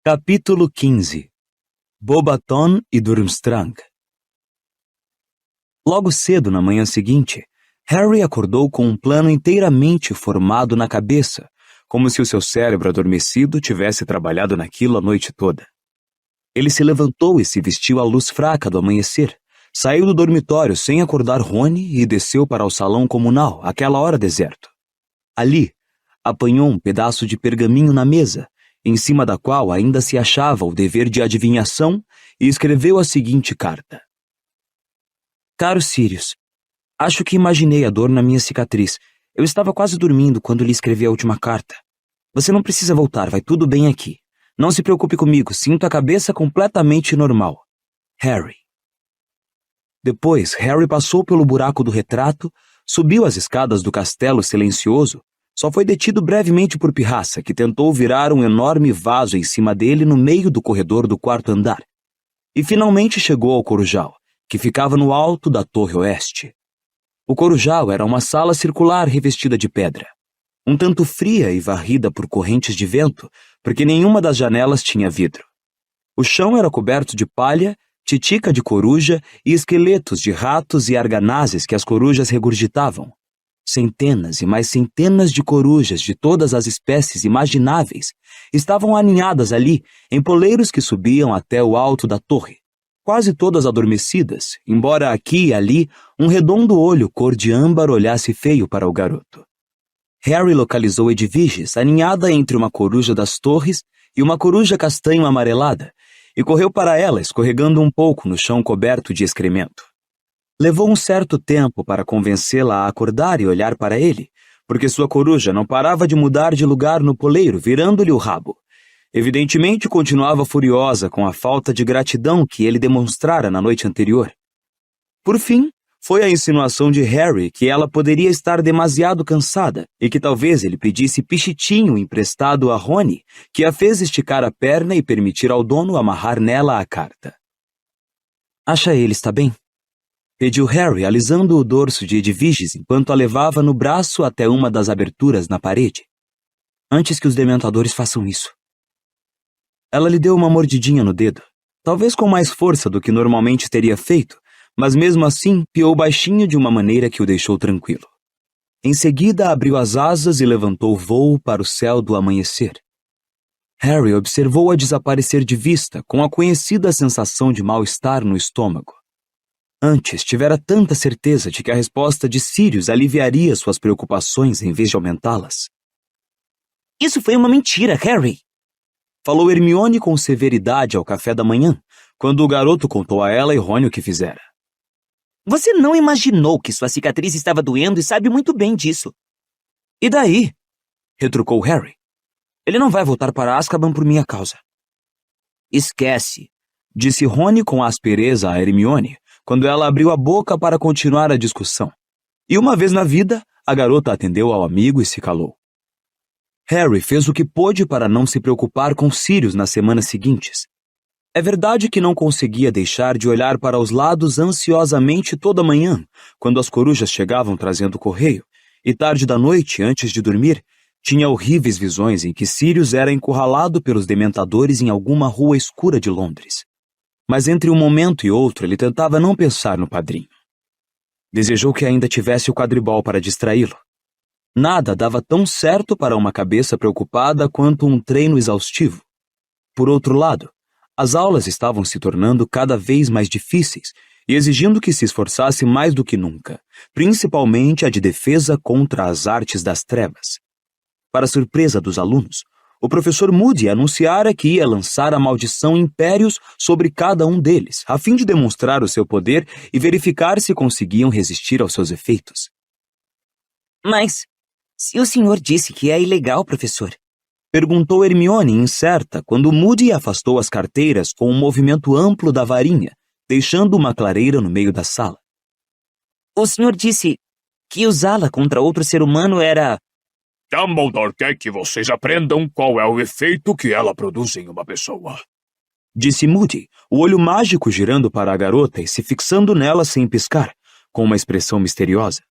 Capítulo 15. Bobaton e Durmstrang. Logo cedo na manhã seguinte, Harry acordou com um plano inteiramente formado na cabeça, como se o seu cérebro adormecido tivesse trabalhado naquilo a noite toda. Ele se levantou e se vestiu à luz fraca do amanhecer, saiu do dormitório sem acordar Rony e desceu para o salão comunal, àquela hora deserto. Ali, apanhou um pedaço de pergaminho na mesa, em cima da qual ainda se achava o dever de adivinhação, e escreveu a seguinte carta. Caro Sirius, acho que imaginei a dor na minha cicatriz. Eu estava quase dormindo quando lhe escrevi a última carta. Você não precisa voltar, vai tudo bem aqui. Não se preocupe comigo, sinto a cabeça completamente normal. Harry. Depois, Harry passou pelo buraco do retrato, subiu as escadas do castelo silencioso. Só foi detido brevemente por Pirraça, que tentou virar um enorme vaso em cima dele no meio do corredor do quarto andar. E finalmente chegou ao Corujal, que ficava no alto da torre oeste. O Corujal era uma sala circular revestida de pedra, um tanto fria e varrida por correntes de vento, porque nenhuma das janelas tinha vidro. O chão era coberto de palha, titica de coruja e esqueletos de ratos e arganazes que as corujas regurgitavam. Centenas e mais centenas de corujas de todas as espécies imagináveis estavam aninhadas ali, em poleiros que subiam até o alto da torre, quase todas adormecidas, embora aqui e ali um redondo olho cor de âmbar olhasse feio para o garoto. Harry localizou Edviges aninhada entre uma coruja das torres e uma coruja castanho amarelada, e correu para ela, escorregando um pouco no chão coberto de excremento. Levou um certo tempo para convencê-la a acordar e olhar para ele, porque sua coruja não parava de mudar de lugar no poleiro, virando-lhe o rabo. Evidentemente continuava furiosa com a falta de gratidão que ele demonstrara na noite anterior. Por fim, foi a insinuação de Harry que ela poderia estar demasiado cansada e que talvez ele pedisse pichitinho emprestado a Rony, que a fez esticar a perna e permitir ao dono amarrar nela a carta. Acha ele está bem? Pediu Harry, alisando o dorso de Edviges enquanto a levava no braço até uma das aberturas na parede. Antes que os dementadores façam isso. Ela lhe deu uma mordidinha no dedo, talvez com mais força do que normalmente teria feito, mas mesmo assim piou baixinho de uma maneira que o deixou tranquilo. Em seguida abriu as asas e levantou voo para o céu do amanhecer. Harry observou-a desaparecer de vista com a conhecida sensação de mal-estar no estômago. Antes, tivera tanta certeza de que a resposta de Sirius aliviaria suas preocupações em vez de aumentá-las. Isso foi uma mentira, Harry! Falou Hermione com severidade ao café da manhã, quando o garoto contou a ela e Rony o que fizera. Você não imaginou que sua cicatriz estava doendo e sabe muito bem disso. E daí? Retrucou Harry. Ele não vai voltar para Azkaban por minha causa. Esquece, disse Rony com aspereza a Hermione, quando ela abriu a boca para continuar a discussão. E uma vez na vida, a garota atendeu ao amigo e se calou. Harry fez o que pôde para não se preocupar com Sirius nas semanas seguintes. É verdade que não conseguia deixar de olhar para os lados ansiosamente toda manhã, quando as corujas chegavam trazendo correio, e tarde da noite, antes de dormir, tinha horríveis visões em que Sirius era encurralado pelos dementadores em alguma rua escura de Londres. Mas entre um momento e outro ele tentava não pensar no padrinho. Desejou que ainda tivesse o quadribol para distraí-lo. Nada dava tão certo para uma cabeça preocupada quanto um treino exaustivo. Por outro lado, as aulas estavam se tornando cada vez mais difíceis e exigindo que se esforçasse mais do que nunca, principalmente a de defesa contra as artes das trevas. Para surpresa dos alunos, o professor Moody anunciara que ia lançar a maldição Impérios sobre cada um deles, a fim de demonstrar o seu poder e verificar se conseguiam resistir aos seus efeitos. Mas, se o senhor disse que é ilegal, professor? Perguntou Hermione, incerta, quando Moody afastou as carteiras com um movimento amplo da varinha, deixando uma clareira no meio da sala. O senhor disse que usá-la contra outro ser humano era... Dumbledore quer que vocês aprendam qual é o efeito que ela produz em uma pessoa. Disse Moody, o olho mágico girando para a garota e se fixando nela sem piscar, com uma expressão misteriosa.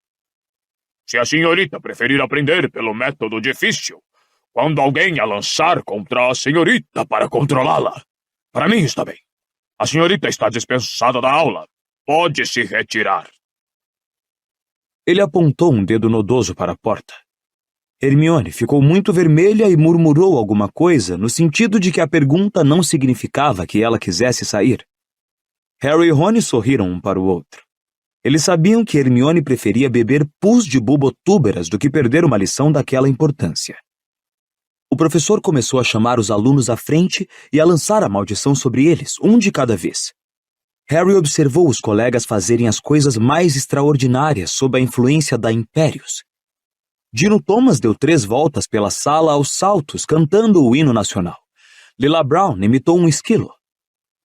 Se a senhorita preferir aprender pelo método difícil, quando alguém a lançar contra a senhorita para controlá-la. Para mim está bem. A senhorita está dispensada da aula. Pode se retirar. Ele apontou um dedo nodoso para a porta. Hermione ficou muito vermelha e murmurou alguma coisa no sentido de que a pergunta não significava que ela quisesse sair. Harry e Rony sorriram um para o outro. Eles sabiam que Hermione preferia beber pus de bubotúberas do que perder uma lição daquela importância. O professor começou a chamar os alunos à frente e a lançar a maldição sobre eles, um de cada vez. Harry observou os colegas fazerem as coisas mais extraordinárias sob a influência da Impérios. Dino Thomas deu 3 voltas pela sala aos saltos, cantando o hino nacional. Lila Brown imitou um esquilo.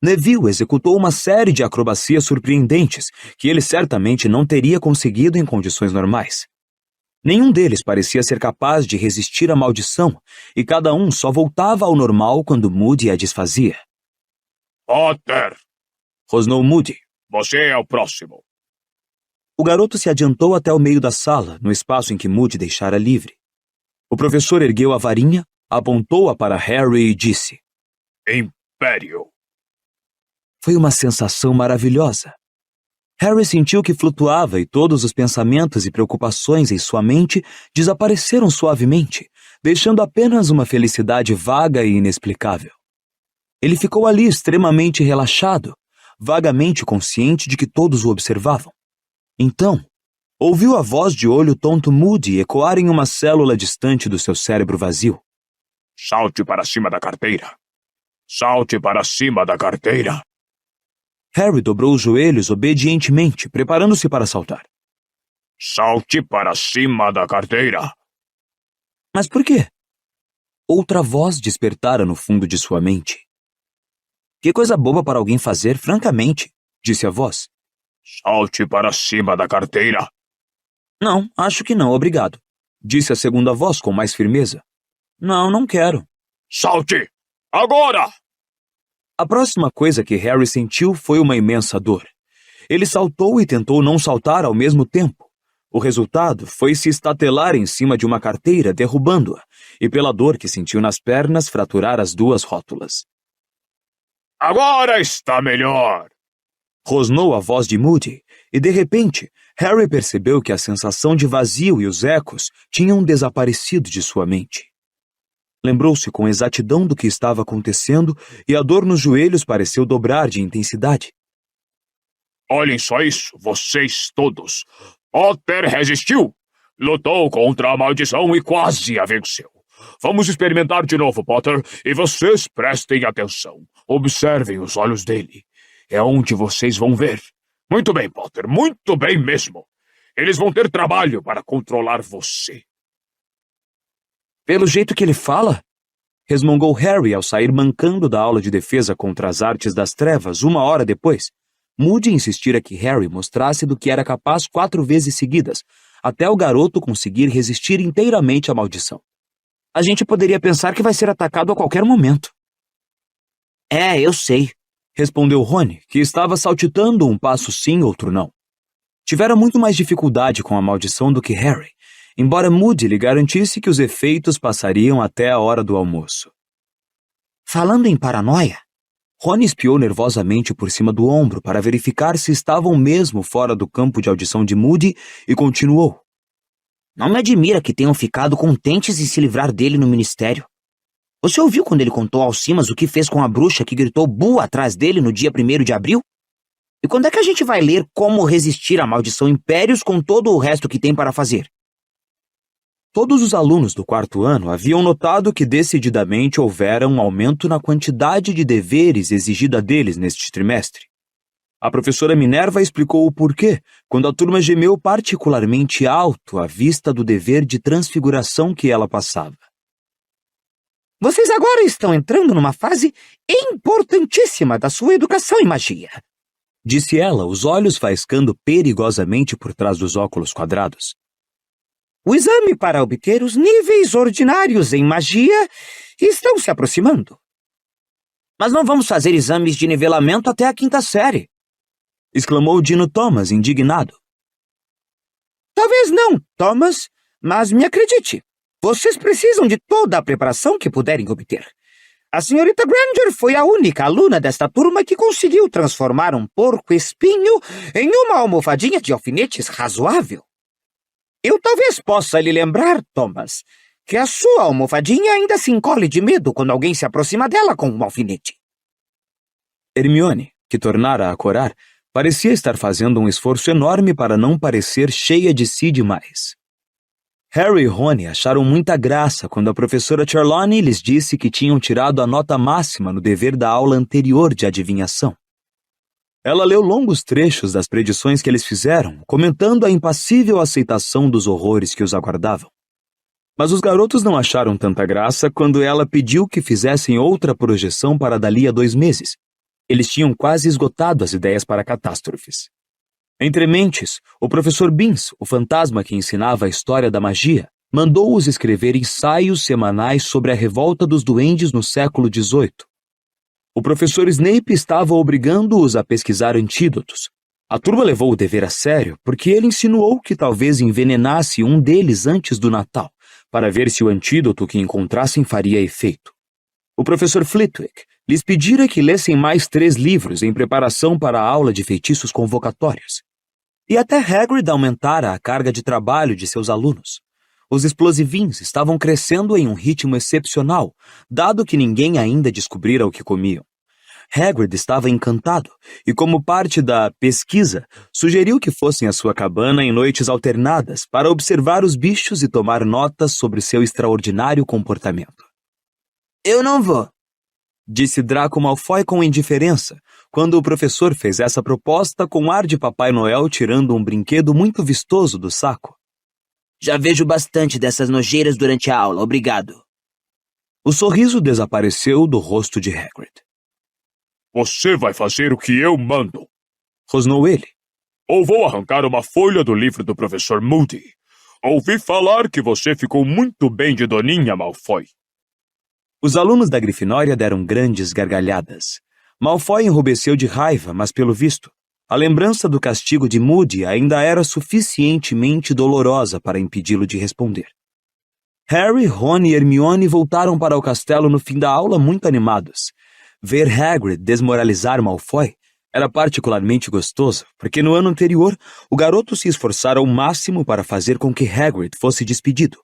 Neville executou uma série de acrobacias surpreendentes que ele certamente não teria conseguido em condições normais. Nenhum deles parecia ser capaz de resistir à maldição, e cada um só voltava ao normal quando Moody a desfazia. Potter! Rosnou Moody. Você é o próximo. O garoto se adiantou até o meio da sala, no espaço em que Moody deixara livre. O professor ergueu a varinha, apontou-a para Harry e disse: Império. Foi uma sensação maravilhosa. Harry sentiu que flutuava e todos os pensamentos e preocupações em sua mente desapareceram suavemente, deixando apenas uma felicidade vaga e inexplicável. Ele ficou ali extremamente relaxado, vagamente consciente de que todos o observavam. Então, ouviu a voz de olho tonto Moody ecoar em uma célula distante do seu cérebro vazio. Salte para cima da carteira. Salte para cima da carteira. Harry dobrou os joelhos obedientemente, preparando-se para saltar. Salte para cima da carteira. Mas por quê? Outra voz despertara no fundo de sua mente. Que coisa boba para alguém fazer, francamente, disse a voz. Salte para cima da carteira. Não, acho que não, obrigado, disse a segunda voz com mais firmeza. Não, não quero. Salte! Agora! A próxima coisa que Harry sentiu foi uma imensa dor. Ele saltou e tentou não saltar ao mesmo tempo. O resultado foi se estatelar em cima de uma carteira, derrubando-a, e pela dor que sentiu nas pernas, fraturar as 2 rótulas. Agora está melhor! Rosnou a voz de Moody, e de repente, Harry percebeu que a sensação de vazio e os ecos tinham desaparecido de sua mente. Lembrou-se com exatidão do que estava acontecendo e a dor nos joelhos pareceu dobrar de intensidade. Olhem só isso, vocês todos. Potter resistiu, lutou contra a maldição e quase a venceu. Vamos experimentar de novo, Potter, e vocês prestem atenção. Observem os olhos dele. É onde vocês vão ver. Muito bem, Potter, muito bem mesmo. Eles vão ter trabalho para controlar você. Pelo jeito que ele fala, resmungou Harry ao sair mancando da aula de defesa contra as artes das trevas 1 hora depois. Moody insistira que Harry mostrasse do que era capaz 4 vezes seguidas, até o garoto conseguir resistir inteiramente à maldição. A gente poderia pensar que vai ser atacado a qualquer momento. É, eu sei, respondeu Rony, que estava saltitando um passo sim, outro não. Tivera muito mais dificuldade com a maldição do que Harry, embora Moody lhe garantisse que os efeitos passariam até a hora do almoço. Falando em paranoia, Rony espiou nervosamente por cima do ombro para verificar se estavam mesmo fora do campo de audição de Moody e continuou. Não me admira que tenham ficado contentes em se livrar dele no ministério. Você ouviu quando ele contou ao Simas o que fez com a bruxa que gritou "Bu" atrás dele no dia 1º de abril? E quando é que a gente vai ler como resistir à maldição Impérios com todo o resto que tem para fazer? Todos os alunos do 4º ano haviam notado que decididamente houvera um aumento na quantidade de deveres exigida deles neste trimestre. A professora Minerva explicou o porquê, quando a turma gemeu particularmente alto à vista do dever de transfiguração que ela passava. Vocês agora estão entrando numa fase importantíssima da sua educação em magia, disse ela, os olhos faiscando perigosamente por trás dos óculos quadrados. O exame para obter os níveis ordinários em magia estão se aproximando. Mas não vamos fazer exames de nivelamento até a 5ª série, exclamou Dino Thomas, indignado. Talvez não, Thomas, mas me acredite, Vocês precisam de toda a preparação que puderem obter. A senhorita Granger foi a única aluna desta turma que conseguiu transformar um porco-espinho em uma almofadinha de alfinetes razoável. Eu talvez possa lhe lembrar, Thomas, que a sua almofadinha ainda se encolhe de medo quando alguém se aproxima dela com um alfinete. Hermione, que tornara a corar, parecia estar fazendo um esforço enorme para não parecer cheia de si demais. Harry e Rony acharam muita graça quando a professora Trelawney lhes disse que tinham tirado a nota máxima no dever da aula anterior de adivinhação. Ela leu longos trechos das predições que eles fizeram, comentando a impassível aceitação dos horrores que os aguardavam. Mas os garotos não acharam tanta graça quando ela pediu que fizessem outra projeção para dali a 2 meses. Eles tinham quase esgotado as ideias para catástrofes. Entre mentes, o professor Binns, o fantasma que ensinava a história da magia, mandou-os escrever ensaios semanais sobre a revolta dos duendes no século XVIII. O professor Snape estava obrigando-os a pesquisar antídotos. A turma levou o dever a sério porque ele insinuou que talvez envenenasse um deles antes do Natal, para ver se o antídoto que encontrassem faria efeito. O professor Flitwick lhes pedira que lessem mais 3 livros em preparação para a aula de feitiços convocatórios. E até Hagrid aumentara a carga de trabalho de seus alunos. Os explosivins estavam crescendo em um ritmo excepcional, dado que ninguém ainda descobrira o que comiam. Hagrid estava encantado e, como parte da pesquisa, sugeriu que fossem à sua cabana em noites alternadas para observar os bichos e tomar notas sobre seu extraordinário comportamento. Eu não vou, disse Draco Malfoy com indiferença, quando o professor fez essa proposta com ar de Papai Noel tirando um brinquedo muito vistoso do saco. Já vejo bastante dessas nojeiras durante a aula, obrigado. O sorriso desapareceu do rosto de Hagrid. Você vai fazer o que eu mando, rosnou ele. Ou vou arrancar uma folha do livro do professor Moody. Ouvi falar que você ficou muito bem de Doninha Malfoy. Os alunos da Grifinória deram grandes gargalhadas. Malfoy enrubesceu de raiva, mas pelo visto, a lembrança do castigo de Moody ainda era suficientemente dolorosa para impedi-lo de responder. Harry, Ron e Hermione voltaram para o castelo no fim da aula muito animados. Ver Hagrid desmoralizar Malfoy era particularmente gostoso, porque no ano anterior o garoto se esforçara ao máximo para fazer com que Hagrid fosse despedido.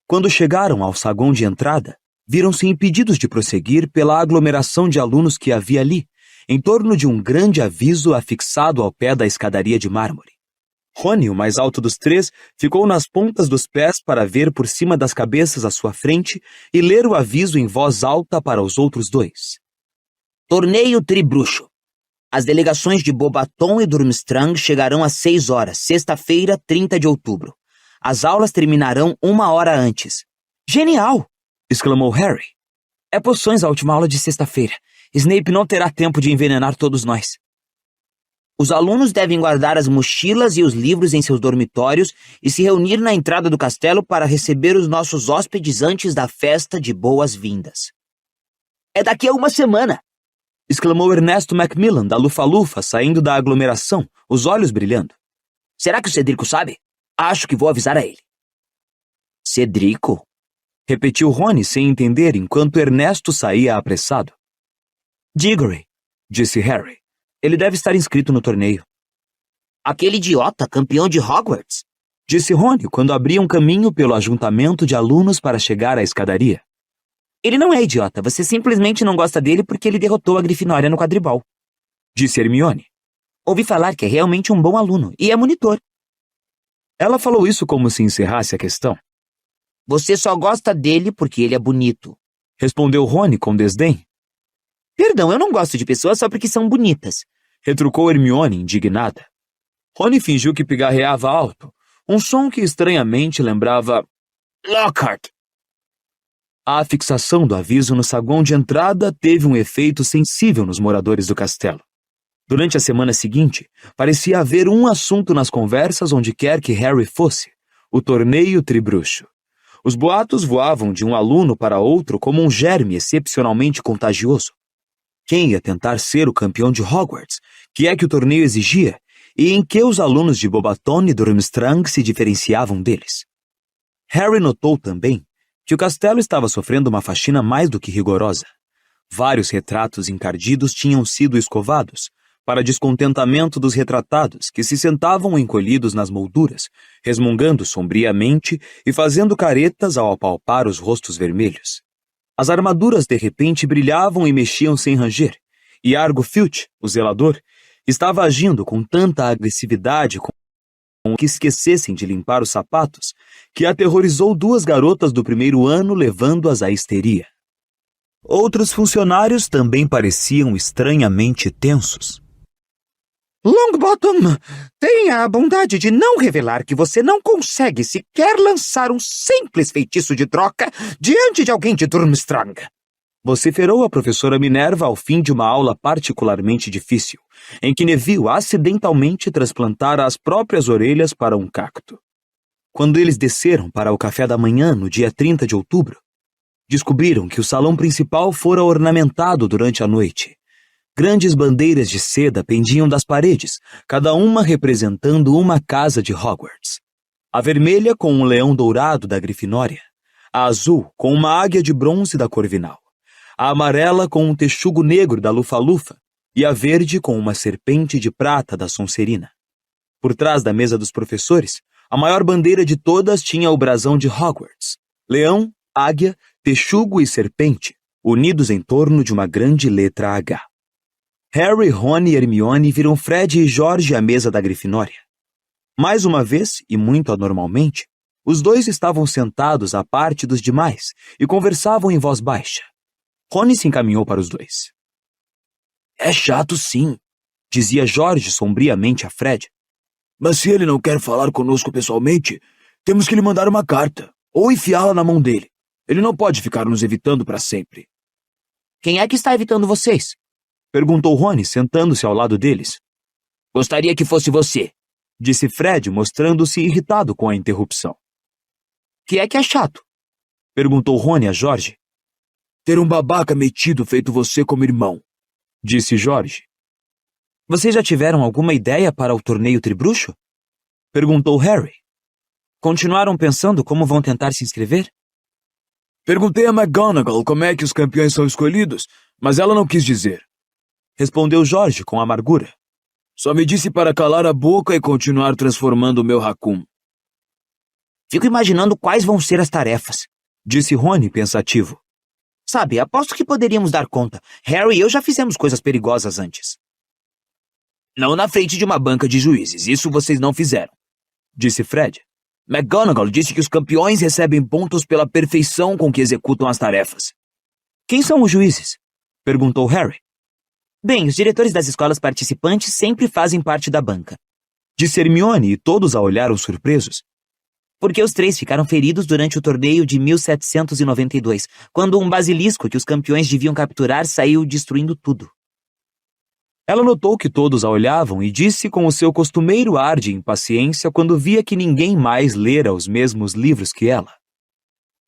Quando chegaram ao saguão de entrada, viram-se impedidos de prosseguir pela aglomeração de alunos que havia ali, em torno de um grande aviso afixado ao pé da escadaria de mármore. Rony, o mais alto dos 3, ficou nas pontas dos pés para ver por cima das cabeças à sua frente e ler o aviso em voz alta para os outros 2. Torneio Tribruxo. As delegações de Bobaton e Durmstrang chegarão às 6 horas, sexta-feira, 30 de outubro. As aulas terminarão 1 hora antes. Genial! Exclamou Harry. É poções a última aula de sexta-feira. Snape não terá tempo de envenenar todos nós. Os alunos devem guardar as mochilas e os livros em seus dormitórios e se reunir na entrada do castelo para receber os nossos hóspedes antes da festa de boas-vindas. É daqui a 1 semana! Exclamou Ernesto Macmillan da Lufa-Lufa, saindo da aglomeração, os olhos brilhando. Será que o Cedrico sabe? Acho que vou avisar a ele. Cedrico? Repetiu Rony sem entender enquanto Ernesto saía apressado. Diggory, disse Harry. Ele deve estar inscrito no torneio. Aquele idiota, campeão de Hogwarts? Disse Rony quando abria um caminho pelo ajuntamento de alunos para chegar à escadaria. Ele não é idiota, você simplesmente não gosta dele porque ele derrotou a Grifinória no quadribol. Disse Hermione. Ouvi falar que é realmente um bom aluno e é monitor. Ela falou isso como se encerrasse a questão. Você só gosta dele porque ele é bonito. Respondeu Rony com desdém. Perdão, eu não gosto de pessoas só porque são bonitas. Retrucou Hermione, indignada. Rony fingiu que pigarreava alto, um som que estranhamente lembrava Lockhart. A fixação do aviso no saguão de entrada teve um efeito sensível nos moradores do castelo. Durante a semana seguinte, parecia haver um assunto nas conversas onde quer que Harry fosse, o torneio Tribruxo. Os boatos voavam de um aluno para outro como um germe excepcionalmente contagioso. Quem ia tentar ser o campeão de Hogwarts? Que é que o torneio exigia? E em que os alunos de Bobaton e Durmstrang se diferenciavam deles? Harry notou também que o castelo estava sofrendo uma faxina mais do que rigorosa. Vários retratos encardidos tinham sido escovados, para descontentamento dos retratados, que se sentavam encolhidos nas molduras, resmungando sombriamente e fazendo caretas ao apalpar os rostos vermelhos. As armaduras de repente brilhavam e mexiam sem ranger, e Argo Filch, o zelador, estava agindo com tanta agressividade com que esquecessem de limpar os sapatos, que aterrorizou 2 garotas do primeiro ano, levando-as à histeria. Outros funcionários também pareciam estranhamente tensos. Longbottom, tenha a bondade de não revelar que você não consegue sequer lançar um simples feitiço de troca diante de alguém de Durmstrang. Vociferou a professora Minerva ao fim de uma aula particularmente difícil, em que Neville acidentalmente transplantara as próprias orelhas para um cacto. Quando eles desceram para o café da manhã no dia 30 de outubro, descobriram que o salão principal fora ornamentado durante a noite. Grandes bandeiras de seda pendiam das paredes, cada uma representando uma casa de Hogwarts. A vermelha com um leão dourado da Grifinória, a azul com uma águia de bronze da Corvinal, a amarela com um texugo negro da Lufa-Lufa e a verde com uma serpente de prata da Sonserina. Por trás da mesa dos professores, a maior bandeira de todas tinha o brasão de Hogwarts: leão, águia, texugo e serpente, unidos em torno de uma grande letra H. Harry, Rony e Hermione viram Fred e George à mesa da Grifinória. Mais uma vez, e muito anormalmente, os dois estavam sentados à parte dos demais e conversavam em voz baixa. Rony se encaminhou para os dois. É chato, sim, dizia George sombriamente a Fred. Mas se ele não quer falar conosco pessoalmente, temos que lhe mandar uma carta, ou enfiá-la na mão dele. Ele não pode ficar nos evitando para sempre. Quem é que está evitando vocês? Perguntou Rony, sentando-se ao lado deles. Gostaria que fosse você, disse Fred, mostrando-se irritado com a interrupção. Que é chato? Perguntou Rony a George. Ter um babaca metido feito você como irmão, disse George. Vocês já tiveram alguma ideia para o torneio tribruxo? Perguntou Harry. Continuaram pensando como vão tentar se inscrever? Perguntei a McGonagall como é que os campeões são escolhidos, mas ela não quis dizer. Respondeu George com amargura. Só me disse para calar a boca e continuar transformando o meu raccoon. Fico imaginando quais vão ser as tarefas, disse Rony pensativo. Sabe, aposto que poderíamos dar conta. Harry e eu já fizemos coisas perigosas antes. Não na frente de uma banca de juízes, isso vocês não fizeram, disse Fred. McGonagall disse que os campeões recebem pontos pela perfeição com que executam as tarefas. Quem são os juízes? Perguntou Harry. Bem, os diretores das escolas participantes sempre fazem parte da banca, disse Hermione, e todos a olharam surpresos. Porque os 3 ficaram feridos durante o torneio de 1792, quando um basilisco que os campeões deviam capturar saiu destruindo tudo. Ela notou que todos a olhavam e disse com o seu costumeiro ar de impaciência quando via que ninguém mais lera os mesmos livros que ela.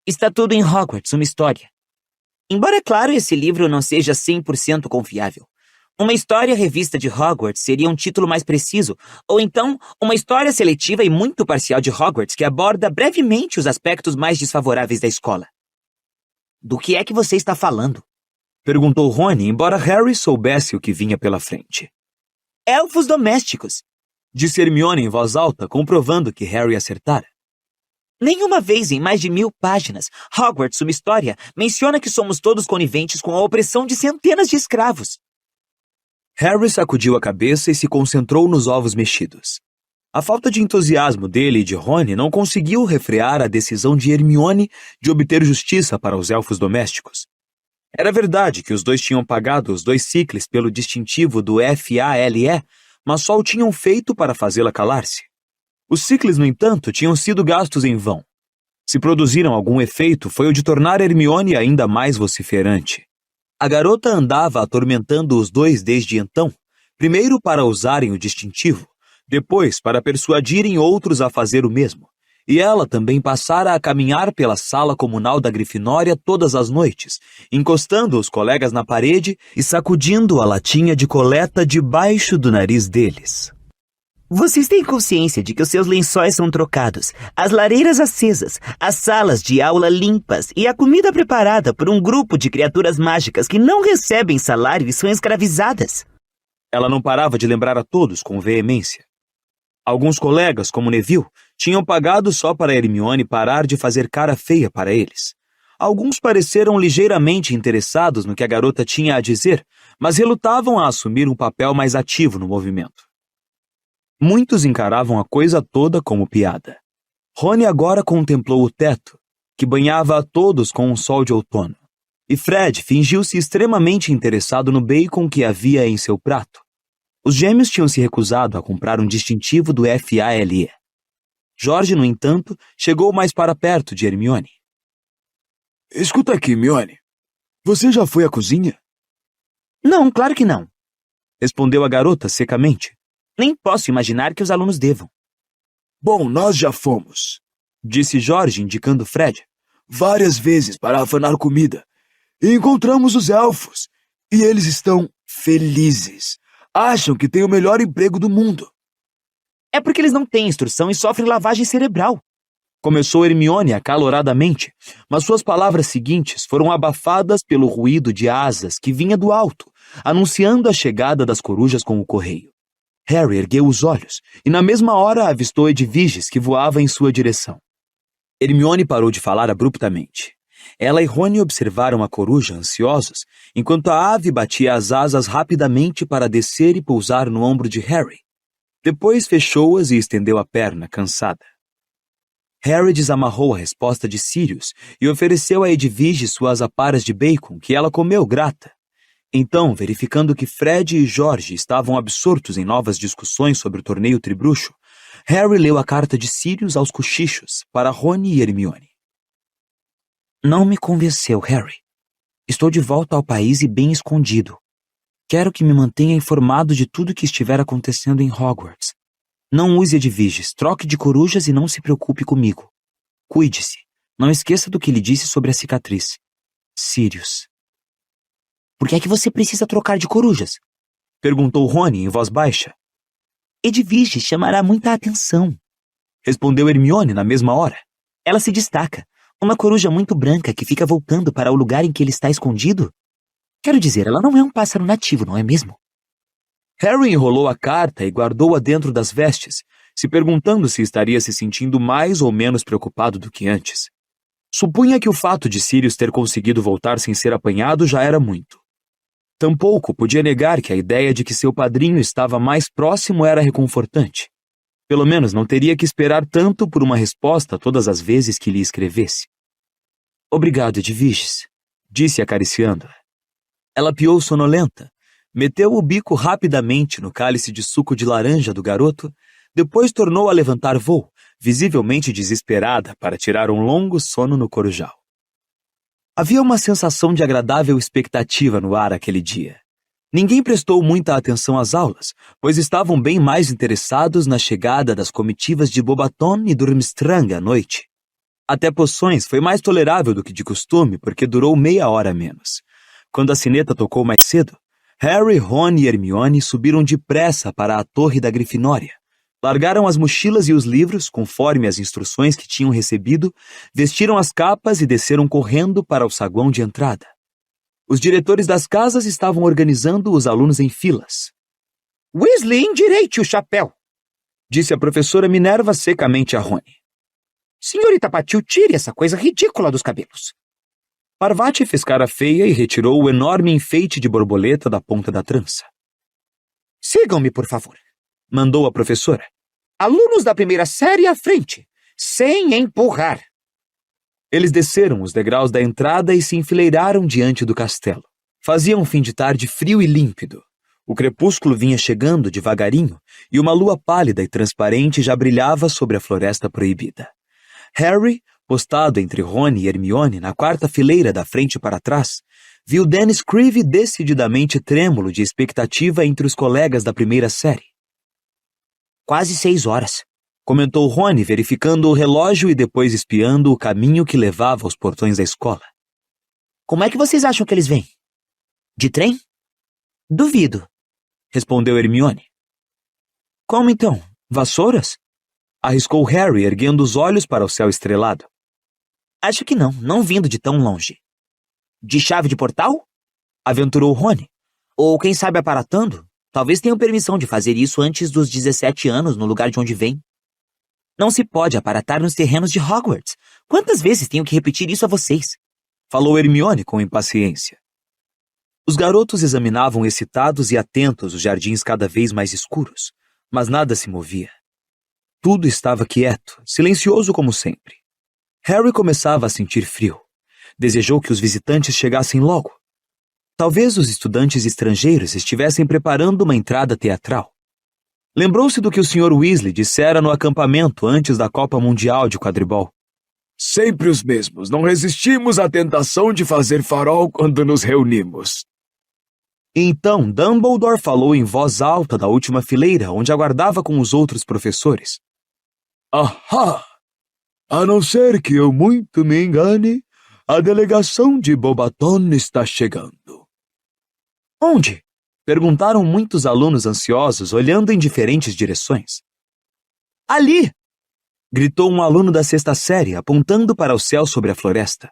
Está tudo em Hogwarts, uma história. Embora, é claro, esse livro não seja 100% confiável. Uma história revista de Hogwarts seria um título mais preciso, ou então uma história seletiva e muito parcial de Hogwarts que aborda brevemente os aspectos mais desfavoráveis da escola. Do que é que você está falando? Perguntou Rony, embora Harry soubesse o que vinha pela frente. Elfos domésticos, disse Hermione em voz alta, comprovando que Harry acertara. Nenhuma vez em mais de 1000 páginas, Hogwarts, uma história, menciona que somos todos coniventes com a opressão de centenas de escravos. Harry sacudiu a cabeça e se concentrou nos ovos mexidos. A falta de entusiasmo dele e de Rony não conseguiu refrear a decisão de Hermione de obter justiça para os elfos domésticos. Era verdade que os dois tinham pagado os 2 ciclis pelo distintivo do FALE, mas só o tinham feito para fazê-la calar-se. Os ciclis, no entanto, tinham sido gastos em vão. Se produziram algum efeito, foi o de tornar Hermione ainda mais vociferante. A garota andava atormentando os dois desde então, primeiro para usarem o distintivo, depois para persuadirem outros a fazer o mesmo, e ela também passara a caminhar pela sala comunal da Grifinória todas as noites, encostando os colegas na parede e sacudindo a latinha de coleta debaixo do nariz deles. Vocês têm consciência de que os seus lençóis são trocados, as lareiras acesas, as salas de aula limpas e a comida preparada por um grupo de criaturas mágicas que não recebem salário e são escravizadas? Ela não parava de lembrar a todos com veemência. Alguns colegas, como Neville, tinham pagado só para Hermione parar de fazer cara feia para eles. Alguns pareceram ligeiramente interessados no que a garota tinha a dizer, mas relutavam a assumir um papel mais ativo no movimento. Muitos encaravam a coisa toda como piada. Rony agora contemplou o teto, que banhava a todos com um sol de outono, e Fred fingiu-se extremamente interessado no bacon que havia em seu prato. Os gêmeos tinham se recusado a comprar um distintivo do FALE. George, no entanto, chegou mais para perto de Hermione. Escuta aqui, Hermione. Você já foi à cozinha? Não, claro que não. Respondeu a garota secamente. Nem posso imaginar que os alunos devam. Bom, nós já fomos, disse George, indicando Fred. Várias vezes para afanar comida. E encontramos os elfos. E eles estão felizes. Acham que têm o melhor emprego do mundo. É porque eles não têm instrução e sofrem lavagem cerebral. Começou Hermione acaloradamente, mas suas palavras seguintes foram abafadas pelo ruído de asas que vinha do alto, anunciando a chegada das corujas com o correio. Harry ergueu os olhos e na mesma hora avistou Edviges que voava em sua direção. Hermione parou de falar abruptamente. Ela e Rony observaram a coruja ansiosos, enquanto a ave batia as asas rapidamente para descer e pousar no ombro de Harry. Depois fechou-as e estendeu a perna, cansada. Harry desamarrou a resposta de Sirius e ofereceu a Edviges suas aparas de bacon, que ela comeu grata. Então, verificando que Fred e George estavam absortos em novas discussões sobre o torneio tribruxo, Harry leu a carta de Sirius aos cochichos para Rony e Hermione. Não me convenceu, Harry. Estou de volta ao país e bem escondido. Quero que me mantenha informado de tudo que estiver acontecendo em Hogwarts. Não use Edviges, troque de corujas e não se preocupe comigo. Cuide-se. Não esqueça do que lhe disse sobre a cicatriz. Sirius. Por que é que você precisa trocar de corujas? Perguntou Rony em voz baixa. Edviges chamará muita atenção. Respondeu Hermione na mesma hora. Ela se destaca. Uma coruja muito branca que fica voltando para o lugar em que ele está escondido? Quero dizer, ela não é um pássaro nativo, não é mesmo? Harry enrolou a carta e guardou-a dentro das vestes, se perguntando se estaria se sentindo mais ou menos preocupado do que antes. Supunha que o fato de Sirius ter conseguido voltar sem ser apanhado já era muito. Tampouco podia negar que a ideia de que seu padrinho estava mais próximo era reconfortante. Pelo menos não teria que esperar tanto por uma resposta todas as vezes que lhe escrevesse. Obrigado, Edviges, disse acariciando-a. Ela piou sonolenta, meteu o bico rapidamente no cálice de suco de laranja do garoto, depois tornou a levantar voo, visivelmente desesperada para tirar um longo sono no corujal. Havia uma sensação de agradável expectativa no ar aquele dia. Ninguém prestou muita atenção às aulas, pois estavam bem mais interessados na chegada das comitivas de Bobaton e Durmstrang à noite. Até poções foi mais tolerável do que de costume, porque durou meia hora menos. Quando a sineta tocou mais cedo, Harry, Ron e Hermione subiram depressa para a torre da Grifinória. Largaram as mochilas e os livros, conforme as instruções que tinham recebido, vestiram as capas e desceram correndo para o saguão de entrada. Os diretores das casas estavam organizando os alunos em filas. Weasley, endireite o chapéu, disse a professora Minerva secamente a Rony. Senhorita Patil, tire essa coisa ridícula dos cabelos. Parvati fez cara feia e retirou o enorme enfeite de borboleta da ponta da trança. Sigam-me, por favor, mandou a professora. Alunos da primeira série à frente, sem empurrar. Eles desceram os degraus da entrada e se enfileiraram diante do castelo. Fazia um fim de tarde frio e límpido. O crepúsculo vinha chegando devagarinho e uma lua pálida e transparente já brilhava sobre a floresta proibida. Harry, postado entre Rony e Hermione na quarta fileira da frente para trás, viu Dennis Creevy decididamente trêmulo de expectativa entre os colegas da primeira série. Quase 6 horas, comentou Rony, verificando o relógio e depois espiando o caminho que levava aos portões da escola. Como é que vocês acham que eles vêm? De trem? Duvido, respondeu Hermione. Como então? Vassouras? Arriscou Harry, erguendo os olhos para o céu estrelado. Acho que não vindo de tão longe. De chave de portal? Aventurou Rony. Ou quem sabe aparatando? Talvez tenham permissão de fazer isso antes dos 17 anos no lugar de onde vem. Não se pode aparatar nos terrenos de Hogwarts. Quantas vezes tenho que repetir isso a vocês? Falou Hermione com impaciência. Os garotos examinavam excitados e atentos os jardins cada vez mais escuros, mas nada se movia. Tudo estava quieto, silencioso como sempre. Harry começava a sentir frio. Desejou que os visitantes chegassem logo. Talvez os estudantes estrangeiros estivessem preparando uma entrada teatral. Lembrou-se do que o Sr. Weasley dissera no acampamento antes da Copa Mundial de Quadribol. Sempre os mesmos. Não resistimos à tentação de fazer farol quando nos reunimos. Então Dumbledore falou em voz alta da última fileira, onde aguardava com os outros professores. Ahá! A não ser que eu muito me engane, a delegação de Bobaton está chegando. Onde? Perguntaram muitos alunos ansiosos, olhando em diferentes direções. Ali! Gritou um aluno da 6ª série, apontando para o céu sobre a floresta.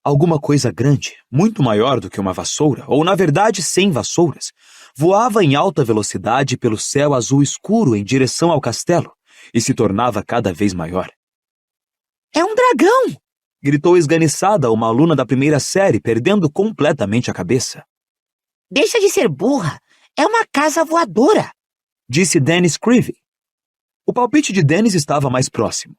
Alguma coisa grande, muito maior do que uma vassoura, ou na verdade 100 vassouras, voava em alta velocidade pelo céu azul escuro em direção ao castelo e se tornava cada vez maior. É um dragão! Gritou esganiçada uma aluna da 1ª série, perdendo completamente a cabeça. Deixa de ser burra! É uma casa voadora! Disse Dennis Creevy. O palpite de Dennis estava mais próximo.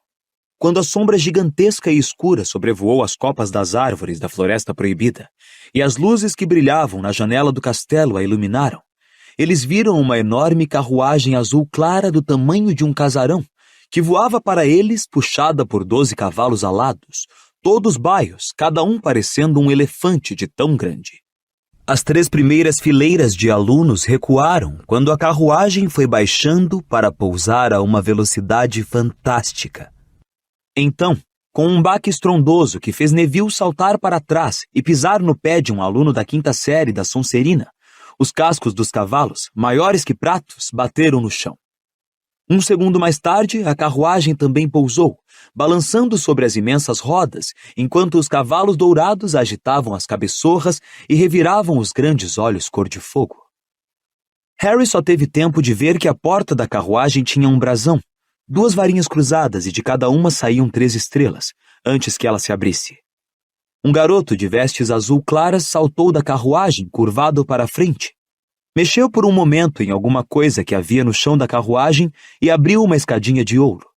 Quando a sombra gigantesca e escura sobrevoou as copas das árvores da Floresta Proibida e as luzes que brilhavam na janela do castelo a iluminaram, eles viram uma enorme carruagem azul clara do tamanho de um casarão que voava para eles puxada por 12 cavalos alados, todos baios, cada um parecendo um elefante de tão grande. As 3 primeiras fileiras de alunos recuaram quando a carruagem foi baixando para pousar a uma velocidade fantástica. Então, com um baque estrondoso que fez Neville saltar para trás e pisar no pé de um aluno da 5ª série da Sonserina, os cascos dos cavalos, maiores que pratos, bateram no chão. Um segundo mais tarde, a carruagem também pousou, balançando sobre as imensas rodas, enquanto os cavalos dourados agitavam as cabeçorras e reviravam os grandes olhos cor-de-fogo. Harry só teve tempo de ver que a porta da carruagem tinha um brasão, 2 varinhas cruzadas e de cada uma saíam 3 estrelas, antes que ela se abrisse. Um garoto de vestes azul claras saltou da carruagem, curvado para a frente. Mexeu por um momento em alguma coisa que havia no chão da carruagem e abriu uma escadinha de ouro.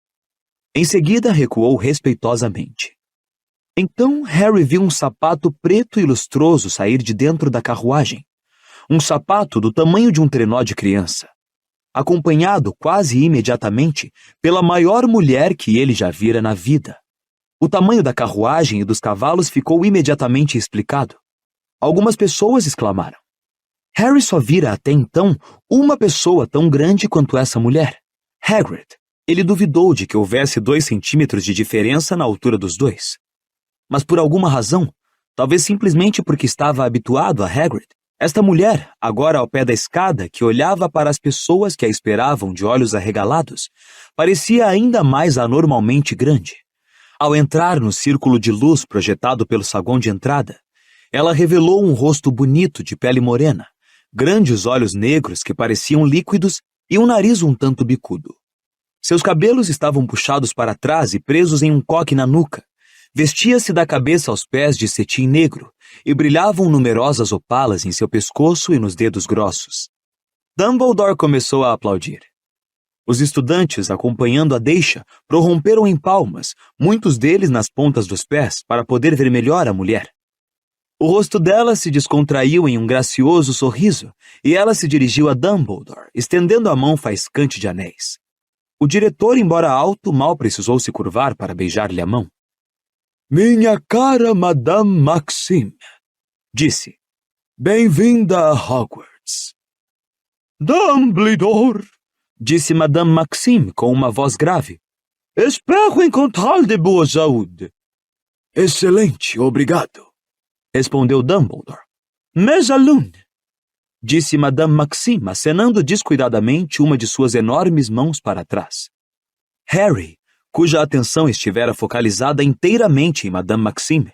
Em seguida, recuou respeitosamente. Então, Harry viu um sapato preto e lustroso sair de dentro da carruagem. Um sapato do tamanho de um trenó de criança. Acompanhado quase imediatamente pela maior mulher que ele já vira na vida. O tamanho da carruagem e dos cavalos ficou imediatamente explicado. Algumas pessoas exclamaram. Harry só vira até então uma pessoa tão grande quanto essa mulher, Hagrid. Ele duvidou de que houvesse 2 centímetros de diferença na altura dos dois. Mas por alguma razão, talvez simplesmente porque estava habituado a Hagrid, esta mulher, agora ao pé da escada, que olhava para as pessoas que a esperavam de olhos arregalados, parecia ainda mais anormalmente grande. Ao entrar no círculo de luz projetado pelo saguão de entrada, ela revelou um rosto bonito de pele morena, grandes olhos negros que pareciam líquidos e um nariz um tanto bicudo. Seus cabelos estavam puxados para trás e presos em um coque na nuca. Vestia-se da cabeça aos pés de cetim negro e brilhavam numerosas opalas em seu pescoço e nos dedos grossos. Dumbledore começou a aplaudir. Os estudantes, acompanhando a deixa, prorromperam em palmas, muitos deles nas pontas dos pés, para poder ver melhor a mulher. O rosto dela se descontraiu em um gracioso sorriso e ela se dirigiu a Dumbledore, estendendo a mão faiscante de anéis. O diretor, embora alto, mal precisou se curvar para beijar-lhe a mão. Minha cara Madame Maxime, disse. Bem-vinda a Hogwarts. Dumbledore, disse Madame Maxime com uma voz grave. Espero encontrá-lo de boa saúde. Excelente, obrigado. Respondeu Dumbledore. Mes alunos. disse Madame Maxime, acenando descuidadamente uma de suas enormes mãos para trás. Harry, cuja atenção estivera focalizada inteiramente em Madame Maxime,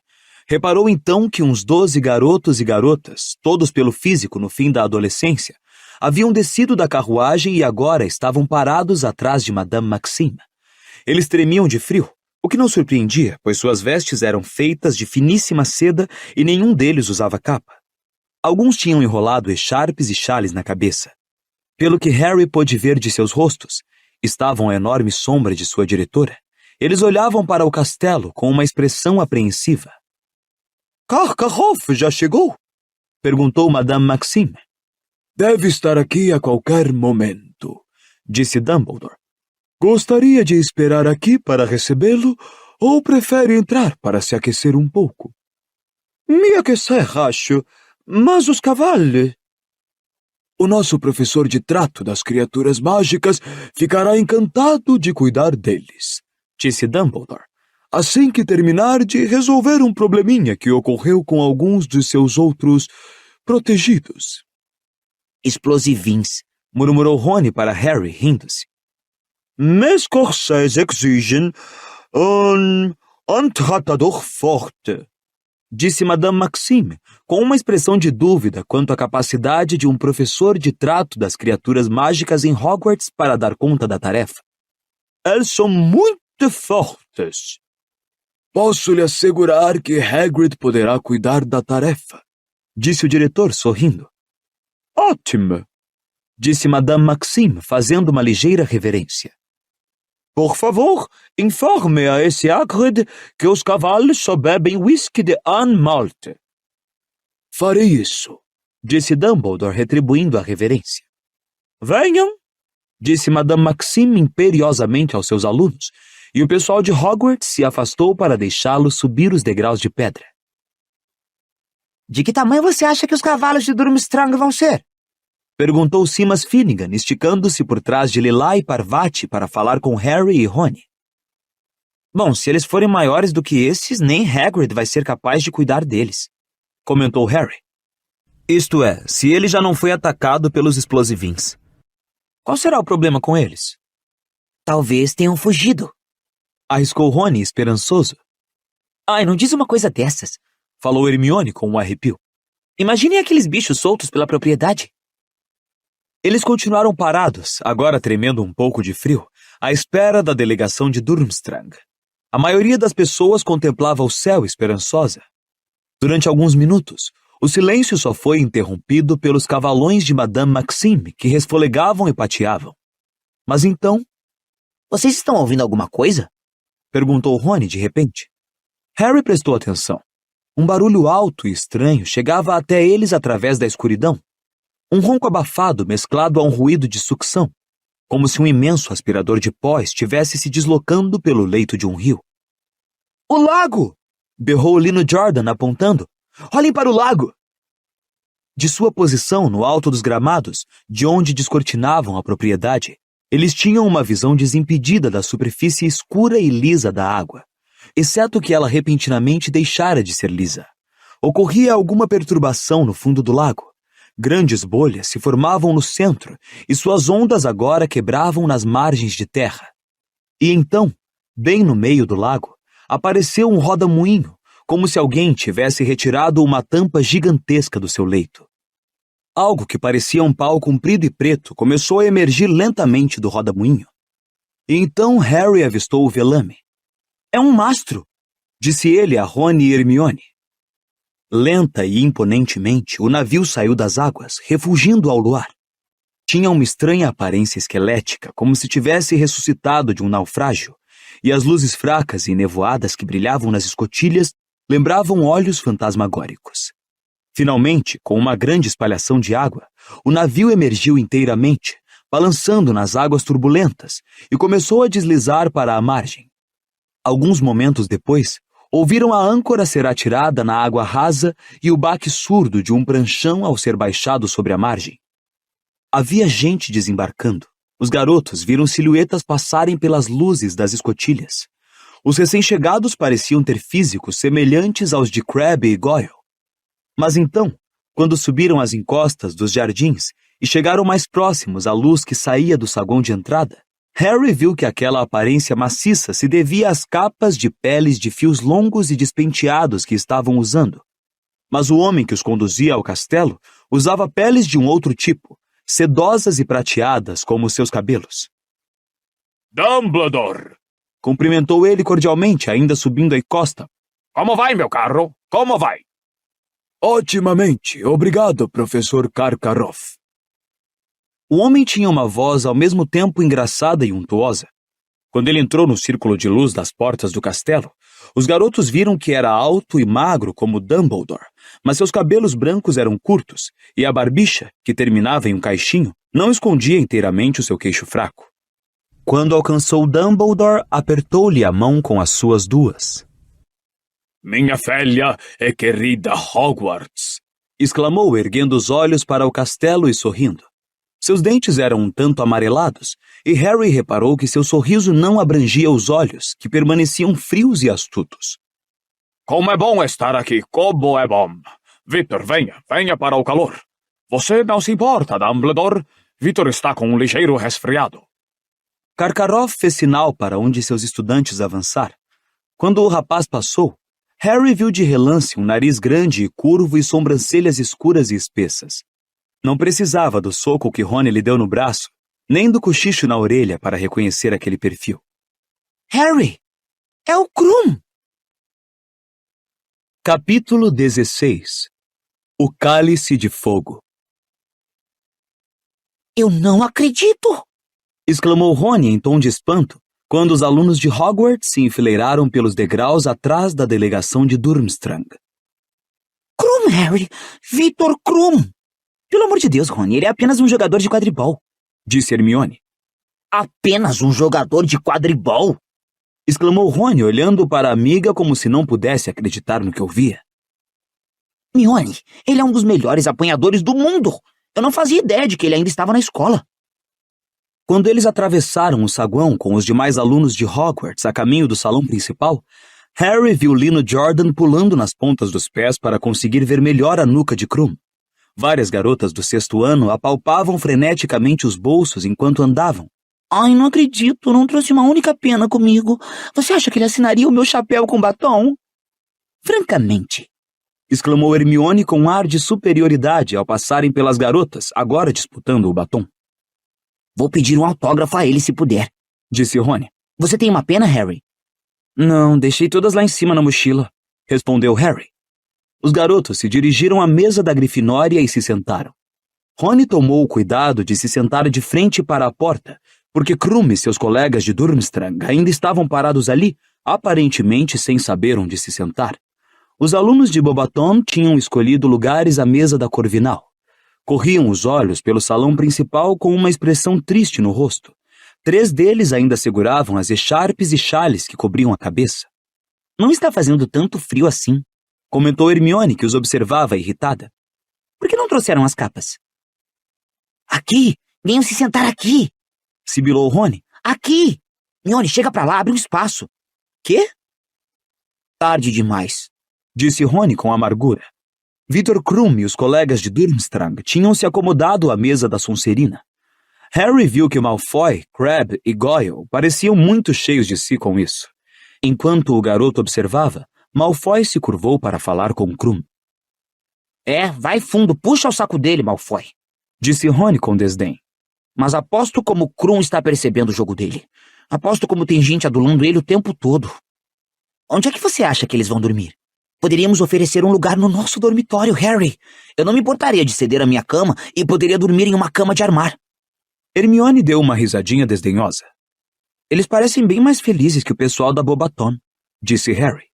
reparou então que uns 12 garotos e garotas, todos pelo físico no fim da adolescência, haviam descido da carruagem e agora estavam parados atrás de Madame Maxime. Eles tremiam de frio, o que não surpreendia, pois suas vestes eram feitas de finíssima seda e nenhum deles usava capa. Alguns tinham enrolado echarpes e chales na cabeça. Pelo que Harry pôde ver de seus rostos, estavam à enorme sombra de sua diretora. Eles olhavam para o castelo com uma expressão apreensiva. Karkaroff já chegou? Perguntou Madame Maxime. Deve estar aqui a qualquer momento, disse Dumbledore. Gostaria de esperar aqui para recebê-lo ou prefere entrar para se aquecer um pouco? Me aquecer, acho. Mas os cavalos... O nosso professor de trato das criaturas mágicas ficará encantado de cuidar deles, disse Dumbledore, assim que terminar de resolver um probleminha que ocorreu com alguns de seus outros protegidos. Explosivins, murmurou Rony para Harry, rindo-se. Mes corcets exigem tratador forte, disse Madame Maxime, com uma expressão de dúvida quanto à capacidade de um professor de trato das criaturas mágicas em Hogwarts para dar conta da tarefa. Eles são muito fortes. Posso lhe assegurar que Hagrid poderá cuidar da tarefa, disse o diretor, sorrindo. Ótimo, disse Madame Maxime, fazendo uma ligeira reverência. Por favor, informe a esse Hagrid que os cavalos só bebem whisky de Anne Malte. Farei isso, disse Dumbledore, retribuindo a reverência. Venham, disse Madame Maxime imperiosamente aos seus alunos, e o pessoal de Hogwarts se afastou para deixá-lo subir os degraus de pedra. De que tamanho você acha que os cavalos de Durmstrang vão ser? Perguntou Seamus Finnegan, esticando-se por trás de Lila e Parvati para falar com Harry e Rony. Bom, se eles forem maiores do que esses, nem Hagrid vai ser capaz de cuidar deles, comentou Harry. Isto é, se ele já não foi atacado pelos explosivins. Qual será o problema com eles? Talvez tenham fugido, arriscou Rony, esperançoso. Ai, não diz uma coisa dessas, falou Hermione com um arrepio. Imaginem aqueles bichos soltos pela propriedade. Eles continuaram parados, agora tremendo um pouco de frio, à espera da delegação de Durmstrang. A maioria das pessoas contemplava o céu esperançosa. Durante alguns minutos, o silêncio só foi interrompido pelos cavalões de Madame Maxime, que resfolegavam e pateavam. Mas então... Vocês estão ouvindo alguma coisa? Perguntou Rony de repente. Harry prestou atenção. Um barulho alto e estranho chegava até eles através da escuridão. Um ronco abafado mesclado a um ruído de sucção, como se um imenso aspirador de pó estivesse se deslocando pelo leito de um rio. O lago! Berrou Lino Jordan apontando. Olhem para o lago! De sua posição no alto dos gramados, de onde descortinavam a propriedade, eles tinham uma visão desimpedida da superfície escura e lisa da água, exceto que ela repentinamente deixara de ser lisa. Ocorria alguma perturbação no fundo do lago. Grandes bolhas se formavam no centro e suas ondas agora quebravam nas margens de terra. E então, bem no meio do lago, apareceu um roda-moinho, como se alguém tivesse retirado uma tampa gigantesca do seu leito. Algo que parecia um pau comprido e preto começou a emergir lentamente do roda-moinho. E então Harry avistou o velame. É um mastro, disse ele a Rony e Hermione. Lenta e imponentemente, o navio saiu das águas, refugindo ao luar. Tinha uma estranha aparência esquelética, como se tivesse ressuscitado de um naufrágio, e as luzes fracas e nevoadas que brilhavam nas escotilhas lembravam olhos fantasmagóricos. Finalmente, com uma grande espalhação de água, o navio emergiu inteiramente, balançando nas águas turbulentas, e começou a deslizar para a margem. Alguns momentos depois, ouviram a âncora ser atirada na água rasa e o baque surdo de um pranchão ao ser baixado sobre a margem. Havia gente desembarcando. Os garotos viram silhuetas passarem pelas luzes das escotilhas. Os recém-chegados pareciam ter físicos semelhantes aos de Crabbe e Goyle. Mas então, Quando subiram as encostas dos jardins e chegaram mais próximos à luz que saía do saguão de entrada, Harry viu que aquela aparência maciça se devia às capas de peles de fios longos e despenteados que estavam usando. Mas o homem que os conduzia ao castelo usava peles de um outro tipo, sedosas e prateadas como seus cabelos. Dumbledore! Cumprimentou ele cordialmente, ainda subindo a encosta. Como vai, meu carro? Como vai? Otimamente, obrigado, professor Karkaroff. O homem tinha uma voz ao mesmo tempo engraçada e untuosa. Quando ele entrou no círculo de luz das portas do castelo, os garotos viram que era alto e magro como Dumbledore, mas seus cabelos brancos eram curtos e a barbicha, que terminava em um caixinho, não escondia inteiramente o seu queixo fraco. Quando alcançou Dumbledore, apertou-lhe a mão com as suas duas. Minha velha e querida Hogwarts! Exclamou, erguendo os olhos para o castelo e sorrindo. Seus dentes eram um tanto amarelados, e Harry reparou que seu sorriso não abrangia os olhos, que permaneciam frios e astutos. Como é bom estar aqui, como é bom! Victor, venha para o calor. Você não se importa, Dumbledore? Victor está com um ligeiro resfriado. Karkaroff fez sinal para um de seus estudantes avançar. Quando o rapaz passou, Harry viu de relance um nariz grande e curvo e sobrancelhas escuras e espessas. Não precisava do soco que Rony lhe deu no braço, nem do cochicho na orelha para reconhecer aquele perfil. Harry, é o Krum! Capítulo 16. O Cálice de Fogo. Eu não acredito! Exclamou Rony em tom de espanto, quando os alunos de Hogwarts se enfileiraram pelos degraus atrás da delegação de Durmstrang. Krum, Harry! Victor Krum! Pelo amor de Deus, Rony, ele é apenas um jogador de quadribol. Disse Hermione. Apenas um jogador de quadribol? Exclamou Rony, olhando para a amiga como se não pudesse acreditar no que ouvia. Hermione, ele é um dos melhores apanhadores do mundo. Eu não fazia ideia de que ele ainda estava na escola. Quando eles atravessaram o saguão com os demais alunos de Hogwarts a caminho do salão principal, Harry viu Lino Jordan pulando nas pontas dos pés para conseguir ver melhor a nuca de Krum. Várias garotas do 6º ano apalpavam freneticamente os bolsos enquanto andavam. Ai, não acredito, não trouxe uma única pena comigo. Você acha que ele assinaria o meu chapéu com batom? Francamente, exclamou Hermione com um ar de superioridade ao passarem pelas garotas, agora disputando o batom. Vou pedir um autógrafo a ele se puder, disse Rony. Você tem uma pena, Harry? Não, deixei todas lá em cima na mochila, respondeu Harry. Os garotos se dirigiram à mesa da Grifinória e se sentaram. Rony tomou o cuidado de se sentar de frente para a porta, porque Krum e seus colegas de Durmstrang ainda estavam parados ali, aparentemente sem saber onde se sentar. Os alunos de Beauxbaton tinham escolhido lugares à mesa da Corvinal. Corriam os olhos pelo salão principal com uma expressão triste no rosto. 3 deles ainda seguravam as echarpes e chales que cobriam a cabeça. Não está fazendo tanto frio assim, comentou Hermione, que os observava irritada. Por que não trouxeram as capas? Aqui! Venham se sentar aqui! Sibilou Rony. Aqui! Hermione, chega pra lá, abre um espaço. Quê? Tarde demais, disse Rony com amargura. Victor Krum e os colegas de Durmstrang tinham se acomodado à mesa da Sonserina. Harry viu que Malfoy, Crabbe e Goyle pareciam muito cheios de si com isso. Enquanto o garoto observava, Malfoy se curvou para falar com Krum. Vai fundo, puxa o saco dele, Malfoy, disse Rony com desdém. Mas aposto como o Krum está percebendo o jogo dele. Aposto como tem gente adulando ele o tempo todo. Onde é que você acha que eles vão dormir? Poderíamos oferecer um lugar no nosso dormitório, Harry. Eu não me importaria de ceder a minha cama e poderia dormir em uma cama de armar. Hermione deu uma risadinha desdenhosa. Eles parecem bem mais felizes que o pessoal da Beauxbaton, disse Harry.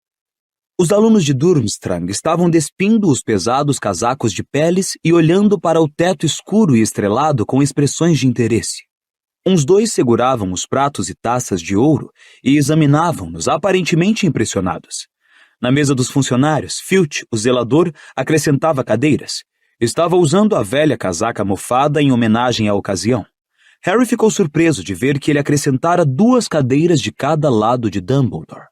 Os alunos de Durmstrang estavam despindo os pesados casacos de peles e olhando para o teto escuro e estrelado com expressões de interesse. Uns 2 seguravam os pratos e taças de ouro e examinavam-nos aparentemente impressionados. Na mesa dos funcionários, Filch, o zelador, acrescentava cadeiras. Estava usando a velha casaca mofada em homenagem à ocasião. Harry ficou surpreso de ver que ele acrescentara 2 cadeiras de cada lado de Dumbledore.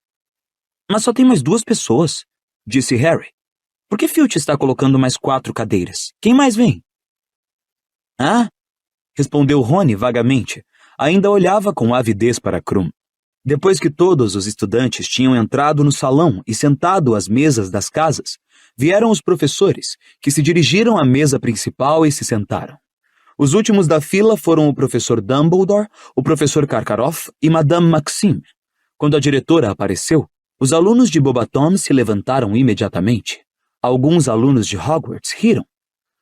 Mas só tem mais 2 pessoas, disse Harry. Por que Filch está colocando mais 4 cadeiras? Quem mais vem? Ah? Respondeu Rony vagamente. Ainda olhava com avidez para Krum. Depois que todos os estudantes tinham entrado no salão e sentado às mesas das casas, vieram os professores, que se dirigiram à mesa principal e se sentaram. Os últimos da fila foram o professor Dumbledore, o professor Karkaroff e Madame Maxime. Quando a diretora apareceu, os alunos de Beauxbatons se levantaram imediatamente. Alguns alunos de Hogwarts riram.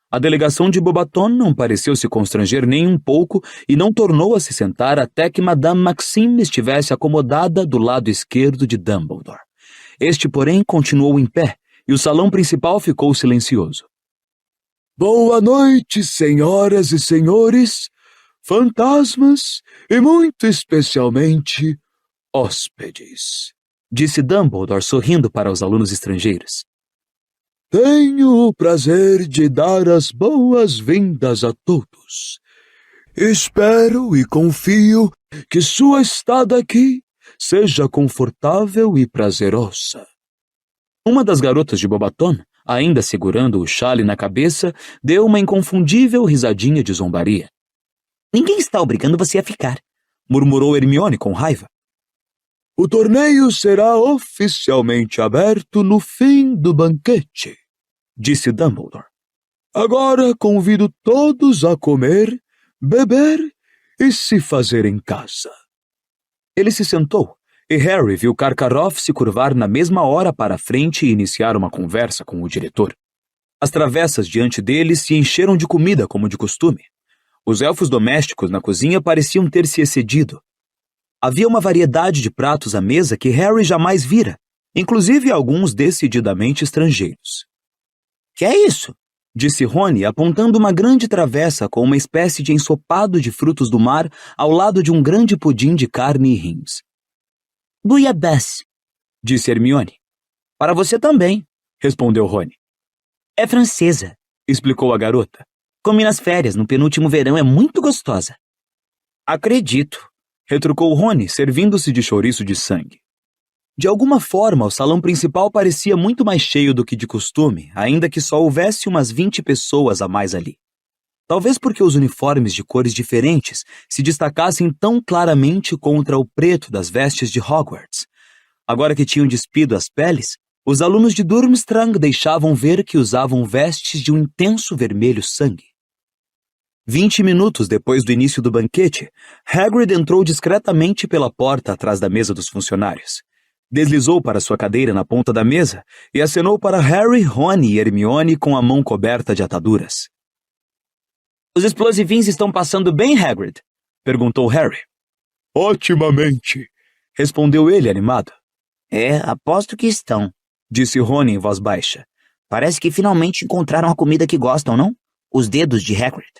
A delegação de Beauxbatons não pareceu se constranger nem um pouco e não tornou a se sentar até que Madame Maxime estivesse acomodada do lado esquerdo de Dumbledore. Este, porém, continuou em pé e o salão principal ficou silencioso. Boa noite, senhoras e senhores, fantasmas e muito especialmente hóspedes, disse Dumbledore sorrindo para os alunos estrangeiros. Tenho o prazer de dar as boas-vindas a todos. Espero e confio que sua estada aqui seja confortável e prazerosa. Uma das garotas de Beauxbatons, ainda segurando o chale na cabeça, deu uma inconfundível risadinha de zombaria. Ninguém está obrigando você a ficar, murmurou Hermione com raiva. O torneio será oficialmente aberto no fim do banquete, disse Dumbledore. Agora convido todos a comer, beber e se fazer em casa. Ele se sentou e Harry viu Karkaroff se curvar na mesma hora para a frente e iniciar uma conversa com o diretor. As travessas diante dele se encheram de comida como de costume. Os elfos domésticos na cozinha pareciam ter se excedido. Havia uma variedade de pratos à mesa que Harry jamais vira, inclusive alguns decididamente estrangeiros. Que é isso? Disse Rony, apontando uma grande travessa com uma espécie de ensopado de frutos do mar ao lado de um grande pudim de carne e rins. Bouillabaisse, disse Hermione. Para você também, respondeu Rony. É francesa, explicou a garota. Comi nas férias, no penúltimo verão, é muito gostosa. Acredito, retrucou Rony, servindo-se de chouriço de sangue. De alguma forma, o salão principal parecia muito mais cheio do que de costume, ainda que só houvesse umas 20 pessoas a mais ali. Talvez porque os uniformes de cores diferentes se destacassem tão claramente contra o preto das vestes de Hogwarts. Agora que tinham despido as peles, os alunos de Durmstrang deixavam ver que usavam vestes de um intenso vermelho sangue. 20 minutos depois do início do banquete, Hagrid entrou discretamente pela porta atrás da mesa dos funcionários. Deslizou para sua cadeira na ponta da mesa e acenou para Harry, Rony e Hermione com a mão coberta de ataduras. Os explosivins estão passando bem, Hagrid? Perguntou Harry. Otimamente, respondeu ele animado. Aposto que estão, disse Rony em voz baixa. Parece que finalmente encontraram a comida que gostam, não? Os dedos de Hagrid.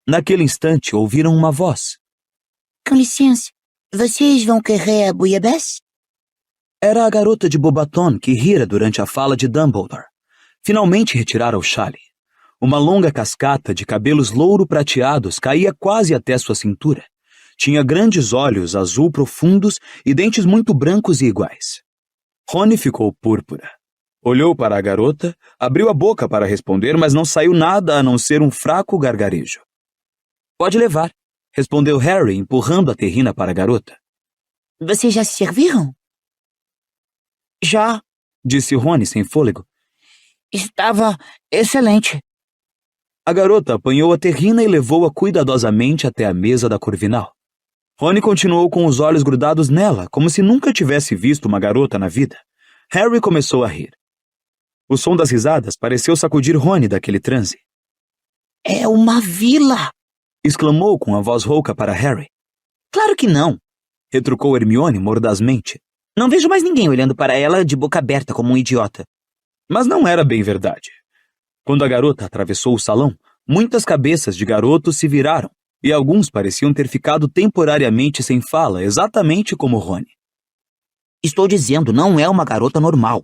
Naquele instante, ouviram uma voz. Com licença, vocês vão querer a bouillabaisse? Era a garota de Beauxbatons que rira durante a fala de Dumbledore. Finalmente retirara o chale. Uma longa cascata de cabelos louro-prateados caía quase até sua cintura. Tinha grandes olhos azul profundos e dentes muito brancos e iguais. Rony ficou púrpura. Olhou para a garota, abriu a boca para responder, mas não saiu nada a não ser um fraco gargarejo. Pode levar, respondeu Harry, empurrando a terrina para a garota. Vocês já se serviram? Já, disse Rony sem fôlego. Estava excelente. A garota apanhou a terrina e levou-a cuidadosamente até a mesa da Corvinal. Rony continuou com os olhos grudados nela, como se nunca tivesse visto uma garota na vida. Harry começou a rir. O som das risadas pareceu sacudir Rony daquele transe. É uma vila! Exclamou com a voz rouca para Harry. Claro que não, retrucou Hermione mordazmente. Não vejo mais ninguém olhando para ela de boca aberta como um idiota. Mas não era bem verdade. Quando a garota atravessou o salão, muitas cabeças de garotos se viraram, e alguns pareciam ter ficado temporariamente sem fala, exatamente como Rony. Estou dizendo, não é uma garota normal,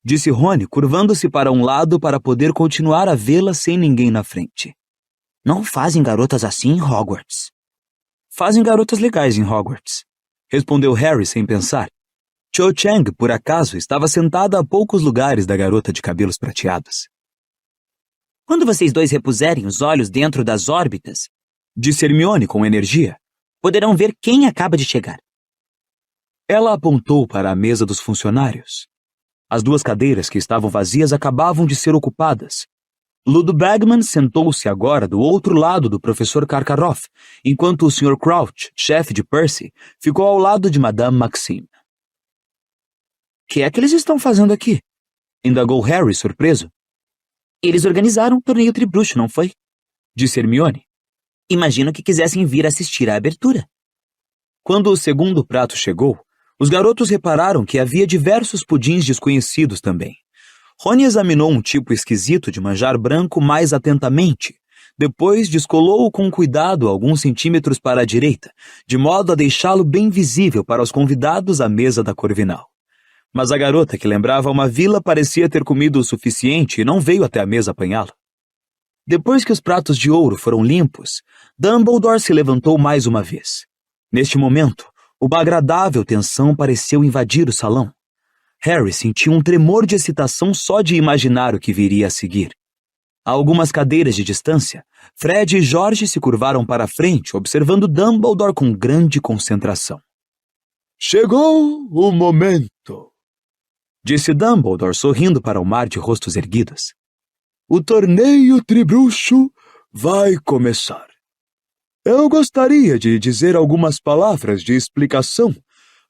disse Rony, curvando-se para um lado para poder continuar a vê-la sem ninguém na frente. Não fazem garotas assim em Hogwarts. Fazem garotas legais em Hogwarts, respondeu Harry sem pensar. Cho Chang, por acaso, estava sentada a poucos lugares da garota de cabelos prateados. Quando vocês dois repuserem os olhos dentro das órbitas, Disse Hermione com energia. poderão ver quem acaba de chegar. Ela apontou para a mesa dos funcionários. As 2 cadeiras que estavam vazias acabavam de ser ocupadas. Ludo Bagman sentou-se agora do outro lado do professor Karkaroff, enquanto o Sr. Crouch, chefe de Percy, ficou ao lado de Madame Maxime. O que é que eles estão fazendo aqui? Indagou Harry, surpreso. Eles organizaram um torneio tribruxo, não foi? Disse Hermione. Imagino que quisessem vir assistir à abertura. Quando o segundo prato chegou, os garotos repararam que havia diversos pudins desconhecidos também. Rony examinou um tipo esquisito de manjar branco mais atentamente. Depois descolou-o com cuidado alguns centímetros para a direita, de modo a deixá-lo bem visível para os convidados à mesa da Corvinal. Mas a garota, que lembrava uma vila, parecia ter comido o suficiente e não veio até a mesa apanhá-lo. Depois que os pratos de ouro foram limpos, Dumbledore se levantou mais uma vez. Neste momento, uma agradável tensão pareceu invadir o salão. Harry sentiu um tremor de excitação só de imaginar o que viria a seguir. A algumas cadeiras de distância, Fred e George se curvaram para a frente, observando Dumbledore com grande concentração. Chegou o momento, Disse Dumbledore, sorrindo para o mar de rostos erguidos. o torneio tribruxo vai começar. Eu gostaria de dizer algumas palavras de explicação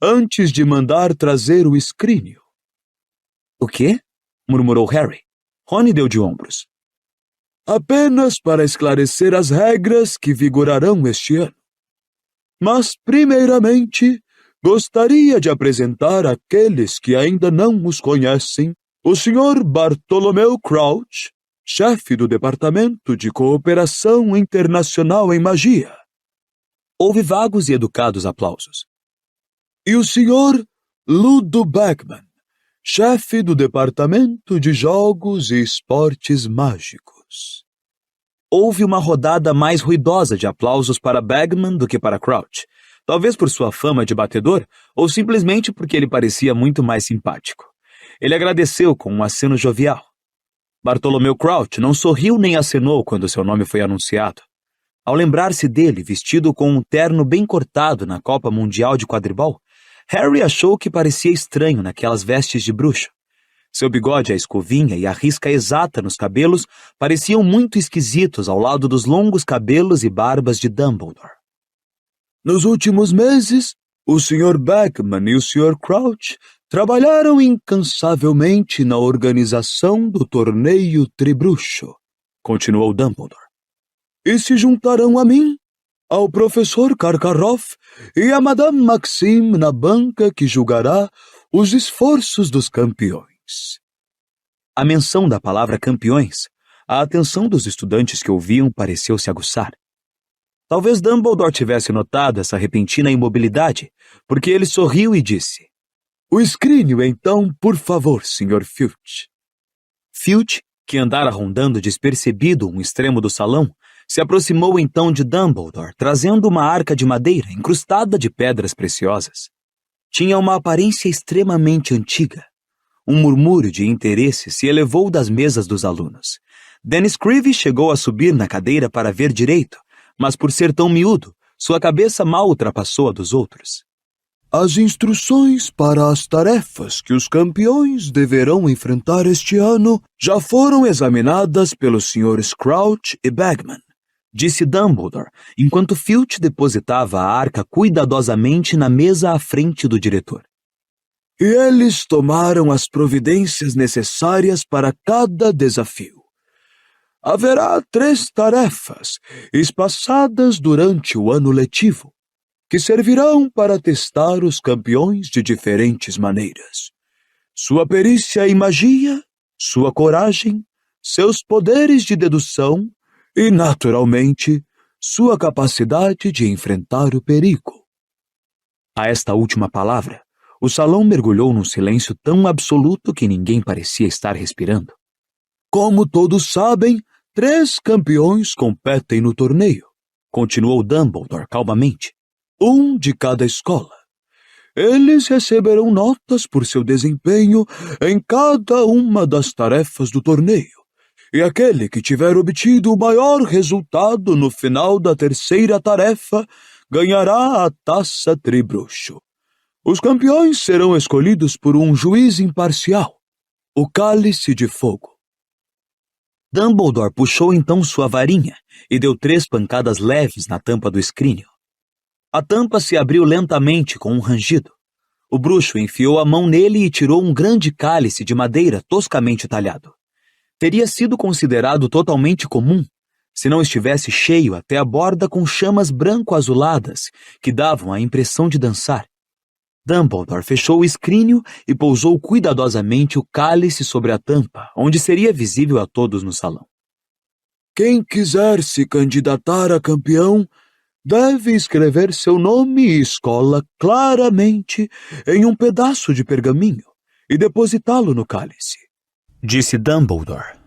antes de mandar trazer o escrínio. O quê? Murmurou Harry. Rony deu de ombros. Apenas para esclarecer as regras que vigorarão este ano. Mas, primeiramente, gostaria de apresentar àqueles que ainda não os conhecem o Sr. Bartolomeu Crouch, chefe do Departamento de Cooperação Internacional em Magia. Houve vagos e educados aplausos. E o Sr. Ludo Bagman, chefe do Departamento de Jogos e Esportes Mágicos. Houve uma rodada mais ruidosa de aplausos para Bagman do que para Crouch, talvez por sua fama de batedor ou simplesmente porque ele parecia muito mais simpático. Ele agradeceu com um aceno jovial. Bartolomeu Crouch não sorriu nem acenou quando seu nome foi anunciado. Ao lembrar-se dele vestido com um terno bem cortado na Copa Mundial de Quadribol, Harry achou que parecia estranho naquelas vestes de bruxo. Seu bigode à escovinha e a risca exata nos cabelos pareciam muito esquisitos ao lado dos longos cabelos e barbas de Dumbledore. Nos últimos meses, o Sr. Bagman e o Sr. Crouch trabalharam incansavelmente na organização do torneio tribruxo, continuou Dumbledore. e se juntarão a mim, ao professor Karkaroff e a Madame Maxime na banca que julgará os esforços dos campeões. À menção da palavra campeões, a atenção dos estudantes que ouviam pareceu se aguçar. Talvez Dumbledore tivesse notado essa repentina imobilidade, porque ele sorriu e disse: O escrínio, então, por favor, Sr. Filch. Filch, que andara rondando despercebido um extremo do salão, se aproximou então de Dumbledore, trazendo uma arca de madeira incrustada de pedras preciosas. Tinha uma aparência extremamente antiga. Um murmúrio de interesse se elevou das mesas dos alunos. Dennis Creevy chegou a subir na cadeira para ver direito, mas por ser tão miúdo, sua cabeça mal ultrapassou a dos outros. As instruções para as tarefas que os campeões deverão enfrentar este ano já foram examinadas pelos Srs. Crouch e Bagman, disse Dumbledore, enquanto Filch depositava a arca cuidadosamente na mesa à frente do diretor. e eles tomaram as providências necessárias para cada desafio. Haverá 3 tarefas espaçadas durante o ano letivo, que servirão para testar os campeões de diferentes maneiras. Sua perícia em magia, sua coragem, seus poderes de dedução e, naturalmente, sua capacidade de enfrentar o perigo. A esta última palavra, o salão mergulhou num silêncio tão absoluto que ninguém parecia estar respirando. Como todos sabem, 3 campeões competem no torneio, continuou Dumbledore calmamente. um de cada escola. eles receberão notas por seu desempenho em cada uma das tarefas do torneio. E aquele que tiver obtido o maior resultado no final da terceira tarefa ganhará a taça Tribruxo. Os campeões serão escolhidos por um juiz imparcial, o Cálice de Fogo. Dumbledore puxou então sua varinha e deu 3 pancadas leves na tampa do escrínio. A tampa se abriu lentamente com um rangido. O bruxo enfiou a mão nele e tirou um grande cálice de madeira toscamente talhado. Teria sido considerado totalmente comum se não estivesse cheio até a borda com chamas branco-azuladas que davam a impressão de dançar. Dumbledore fechou o escrínio e pousou cuidadosamente o cálice sobre a tampa, onde seria visível a todos no salão. Quem quiser se candidatar a campeão deve escrever seu nome e escola claramente em um pedaço de pergaminho e depositá-lo no cálice, disse Dumbledore.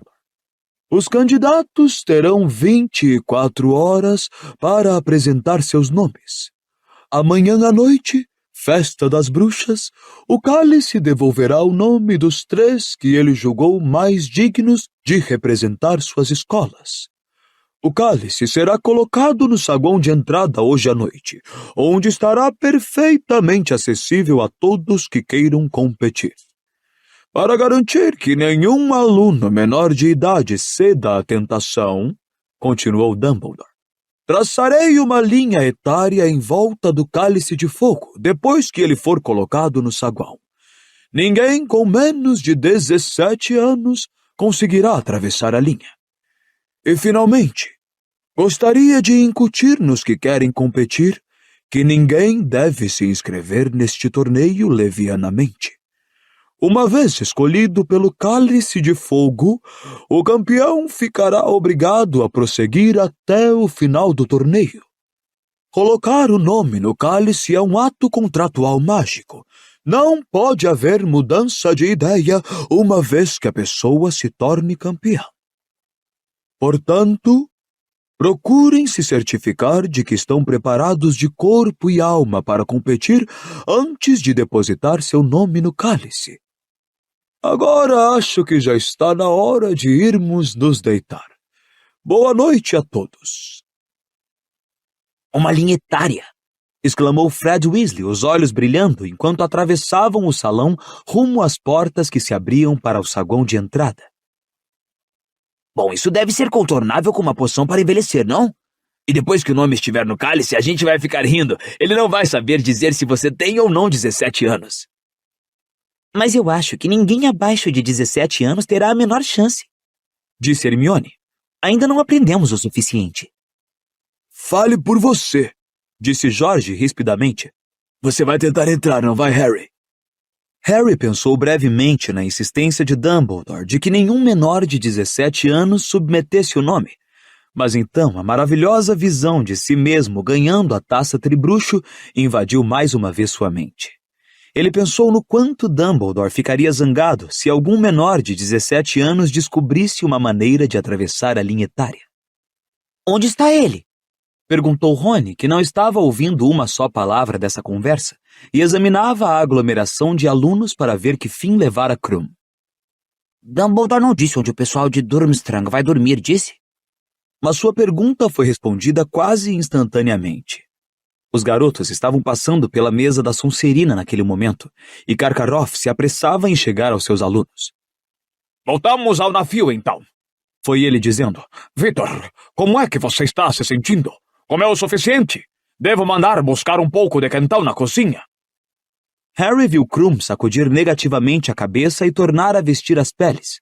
Os candidatos terão 24 horas para apresentar seus nomes. Amanhã à noite, Festa das Bruxas, o cálice devolverá o nome dos 3 que ele julgou mais dignos de representar suas escolas. O cálice será colocado no saguão de entrada hoje à noite, onde estará perfeitamente acessível a todos que queiram competir. Para garantir que nenhum aluno menor de idade ceda à tentação, continuou Dumbledore, traçarei uma linha etária em volta do cálice de fogo depois que ele for colocado no saguão. Ninguém com menos de 17 anos conseguirá atravessar a linha. E, finalmente, gostaria de incutir nos que querem competir que ninguém deve se inscrever neste torneio levianamente. Uma vez escolhido pelo Cálice de Fogo, o campeão ficará obrigado a prosseguir até o final do torneio. Colocar o nome no cálice é um ato contratual mágico. Não pode haver mudança de ideia uma vez que a pessoa se torne campeã. Portanto, procurem se certificar de que estão preparados de corpo e alma para competir antes de depositar seu nome no cálice. Agora acho que já está na hora de irmos nos deitar. Boa noite a todos. Uma linha etária! Exclamou Fred Weasley, os olhos brilhando, enquanto atravessavam o salão rumo às portas que se abriam para o saguão de entrada. Bom, isso deve ser contornável com uma poção para envelhecer, não? E depois que o nome estiver no cálice, a gente vai ficar rindo. Ele não vai saber dizer se você tem ou não 17 anos. Mas eu acho que ninguém abaixo de 17 anos terá a menor chance, disse Hermione. Ainda não aprendemos o suficiente. Fale por você, disse George rispidamente. Você vai tentar entrar, não vai, Harry? Harry pensou brevemente na insistência de Dumbledore de que nenhum menor de 17 anos submetesse o nome. Mas então a maravilhosa visão de si mesmo ganhando a taça Tribruxo invadiu mais uma vez sua mente. Ele pensou no quanto Dumbledore ficaria zangado se algum menor de 17 anos descobrisse uma maneira de atravessar a linha etária. Onde está ele? Perguntou Rony, que não estava ouvindo uma só palavra dessa conversa e examinava a aglomeração de alunos para ver que fim levara Krum. Dumbledore não disse onde o pessoal de Durmstrang vai dormir, disse? Mas sua pergunta foi respondida quase instantaneamente. Os garotos estavam passando pela mesa da Sonserina naquele momento, e Karkaroff se apressava em chegar aos seus alunos. Voltamos ao navio, então. Foi ele dizendo. Vitor, como é que você está se sentindo? Comeu o suficiente? Devo mandar buscar um pouco de quentão na cozinha. Harry viu Krum sacudir negativamente a cabeça e tornar a vestir as peles.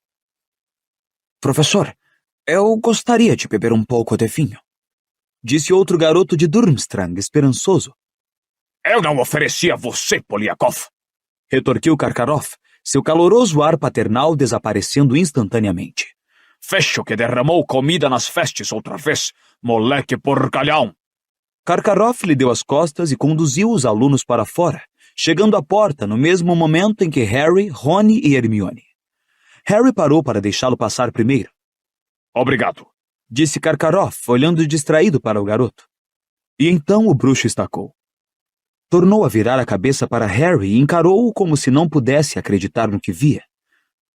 Professor, eu gostaria de beber um pouco de vinho, disse outro garoto de Durmstrang, esperançoso. Eu não ofereci a você, Poliakov, retorquiu Karkaroff, seu caloroso ar paternal desaparecendo instantaneamente. Fecho que derramou comida nas festas outra vez, moleque porcalhão. Karkaroff lhe deu as costas e conduziu os alunos para fora, chegando à porta no mesmo momento em que Harry, Rony e Hermione. Harry parou para deixá-lo passar primeiro. Obrigado, disse Karkaroff, olhando distraído para o garoto. E então o bruxo estacou. tornou a virar a cabeça para Harry e encarou-o como se não pudesse acreditar no que via.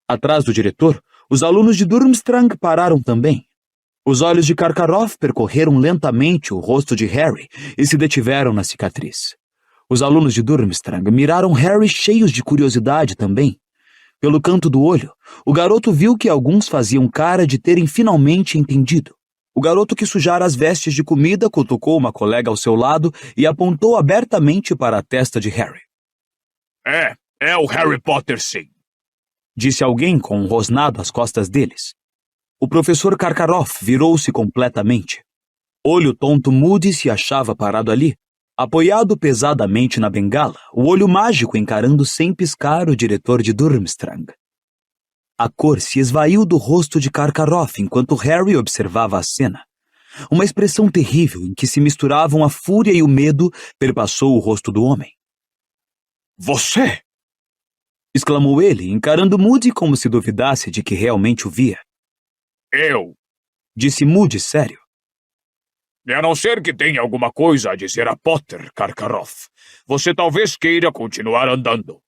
Atrás do diretor, os alunos de Durmstrang pararam também. Os olhos de Karkaroff percorreram lentamente o rosto de Harry e se detiveram na cicatriz. Os alunos de Durmstrang miraram Harry cheios de curiosidade também. Pelo canto do olho, o garoto viu que alguns faziam cara de terem finalmente entendido. O garoto que sujara as vestes de comida cutucou uma colega ao seu lado e apontou abertamente para a testa de Harry. É o Harry Potter, sim, disse alguém com um rosnado às costas deles. O professor Karkaroff virou-se completamente. Olho tonto Moody se achava parado ali, apoiado pesadamente na bengala, o olho mágico encarando sem piscar o diretor de Durmstrang. A cor se esvaiu do rosto de Karkaroff enquanto Harry observava a cena. Uma expressão terrível em que se misturavam a fúria e o medo perpassou o rosto do homem. Você! Exclamou ele, encarando Moody como se duvidasse de que realmente o via. Eu! Disse Moody sério. E a não ser que tenha alguma coisa a dizer a Potter, Karkaroff, você talvez queira continuar andando.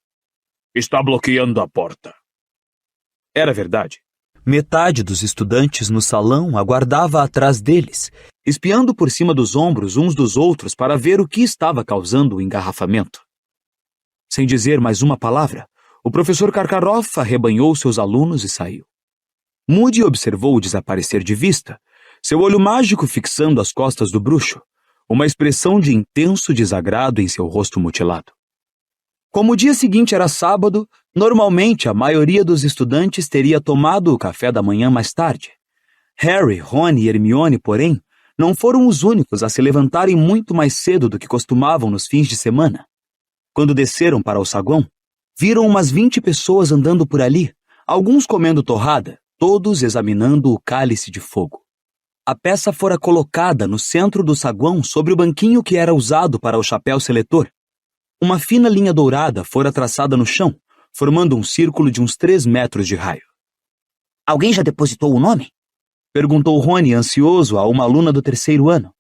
Está bloqueando a porta. Era verdade. Metade dos estudantes no salão aguardava atrás deles, espiando por cima dos ombros uns dos outros para ver o que estava causando o engarrafamento. Sem dizer mais uma palavra, o professor Karkaroff arrebanhou seus alunos e saiu. Moody observou-o desaparecer de vista, seu olho mágico fixando as costas do bruxo, uma expressão de intenso desagrado em seu rosto mutilado. Como o dia seguinte era sábado, normalmente a maioria dos estudantes teria tomado o café da manhã mais tarde. Harry, Ron e Hermione, porém, não foram os únicos a se levantarem muito mais cedo do que costumavam nos fins de semana. Quando desceram para o saguão, viram umas 20 pessoas andando por ali, alguns comendo torrada, todos examinando o cálice de fogo. A peça fora colocada no centro do saguão sobre o banquinho que era usado para o chapéu seletor. Uma fina linha dourada fora traçada no chão, formando um círculo de uns 3 metros de raio. Alguém já depositou o nome? Perguntou Rony, ansioso, a uma aluna do 3º ano.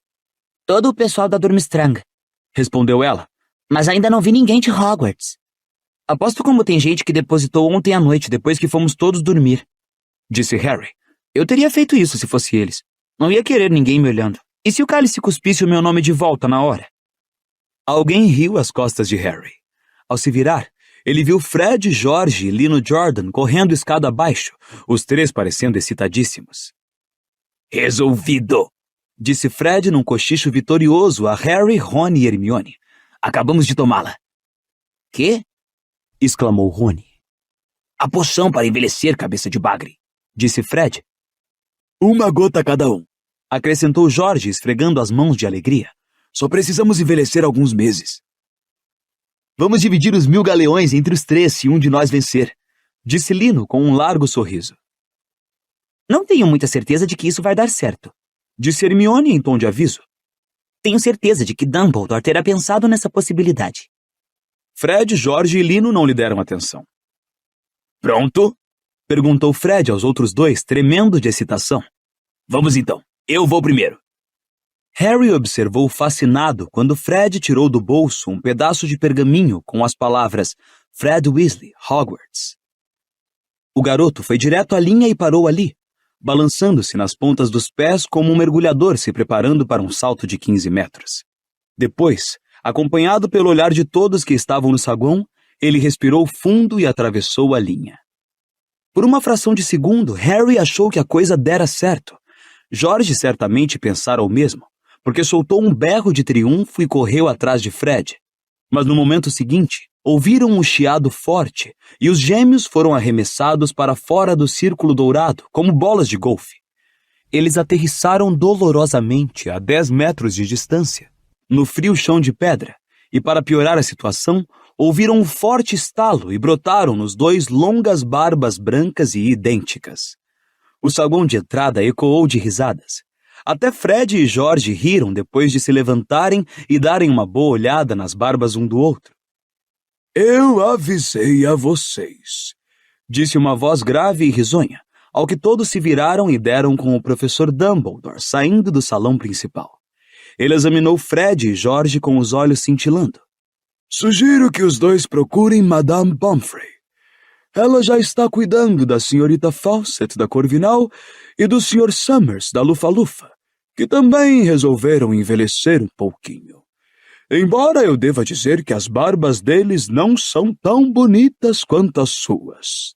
Todo o pessoal da Durmstrang, respondeu ela. Mas ainda não vi ninguém de Hogwarts. Aposto como tem gente que depositou ontem à noite, depois que fomos todos dormir, disse Harry. Eu teria feito isso se fosse eles. Não ia querer ninguém me olhando. E se o cálice cuspisse o meu nome de volta na hora? Alguém riu às costas de Harry. Ao se virar, ele viu Fred, George e Lino Jordan correndo escada abaixo, os 3 parecendo excitadíssimos. Resolvido! Disse Fred num cochicho vitorioso a Harry, Ron e Hermione. Acabamos de tomá-la. Quê? Exclamou Rony. A poção para envelhecer, cabeça de bagre, disse Fred. 1 gota cada um, acrescentou George, esfregando as mãos de alegria. Só precisamos envelhecer alguns meses. Vamos dividir os 1000 galeões entre os 3 se um de nós vencer, disse Lino com um largo sorriso. Não tenho muita certeza de que isso vai dar certo, disse Hermione em tom de aviso. Tenho certeza de que Dumbledore terá pensado nessa possibilidade. Fred, George e Lino não lhe deram atenção. Pronto? Perguntou Fred aos outros 2, tremendo de excitação. Vamos então. Eu vou primeiro. Harry observou fascinado quando Fred tirou do bolso um pedaço de pergaminho com as palavras Fred Weasley, Hogwarts. O garoto foi direto à linha e parou ali, balançando-se nas pontas dos pés como um mergulhador se preparando para um salto de 15 metros. Depois, acompanhado pelo olhar de todos que estavam no saguão, ele respirou fundo e atravessou a linha. Por uma fração de segundo, Harry achou que a coisa dera certo. George certamente pensara o mesmo, porque soltou um berro de triunfo e correu atrás de Fred. Mas no momento seguinte, ouviram um chiado forte e os gêmeos foram arremessados para fora do círculo dourado, como bolas de golfe. Eles aterrissaram dolorosamente a 10 metros de distância, no frio chão de pedra, e para piorar a situação, ouviram um forte estalo e brotaram nos 2 longas barbas brancas e idênticas. O saguão de entrada ecoou de risadas. Até Fred e George riram depois de se levantarem e darem uma boa olhada nas barbas um do outro. Eu avisei a vocês, disse uma voz grave e risonha, ao que todos se viraram e deram com o professor Dumbledore saindo do salão principal. Ele examinou Fred e George com os olhos cintilando. Sugiro que os dois procurem Madame Pomfrey. Ela já está cuidando da senhorita Fawcett da Corvinal e do Sr. Summers da Lufa-Lufa, que também resolveram envelhecer um pouquinho. Embora eu deva dizer que as barbas deles não são tão bonitas quanto as suas.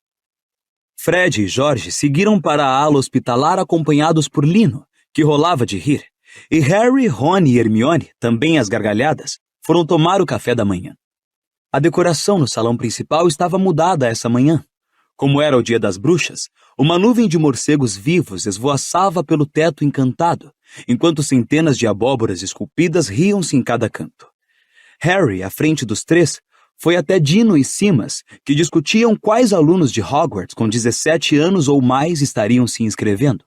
Fred e George seguiram para a ala hospitalar acompanhados por Lino, que rolava de rir, e Harry, Ron e Hermione, também às gargalhadas, foram tomar o café da manhã. A decoração no salão principal estava mudada essa manhã. Como era o dia das bruxas, uma nuvem de morcegos vivos esvoaçava pelo teto encantado, enquanto centenas de abóboras esculpidas riam-se em cada canto. Harry, à frente dos três, foi até Dino e Simas, que discutiam quais alunos de Hogwarts com 17 anos ou mais estariam se inscrevendo.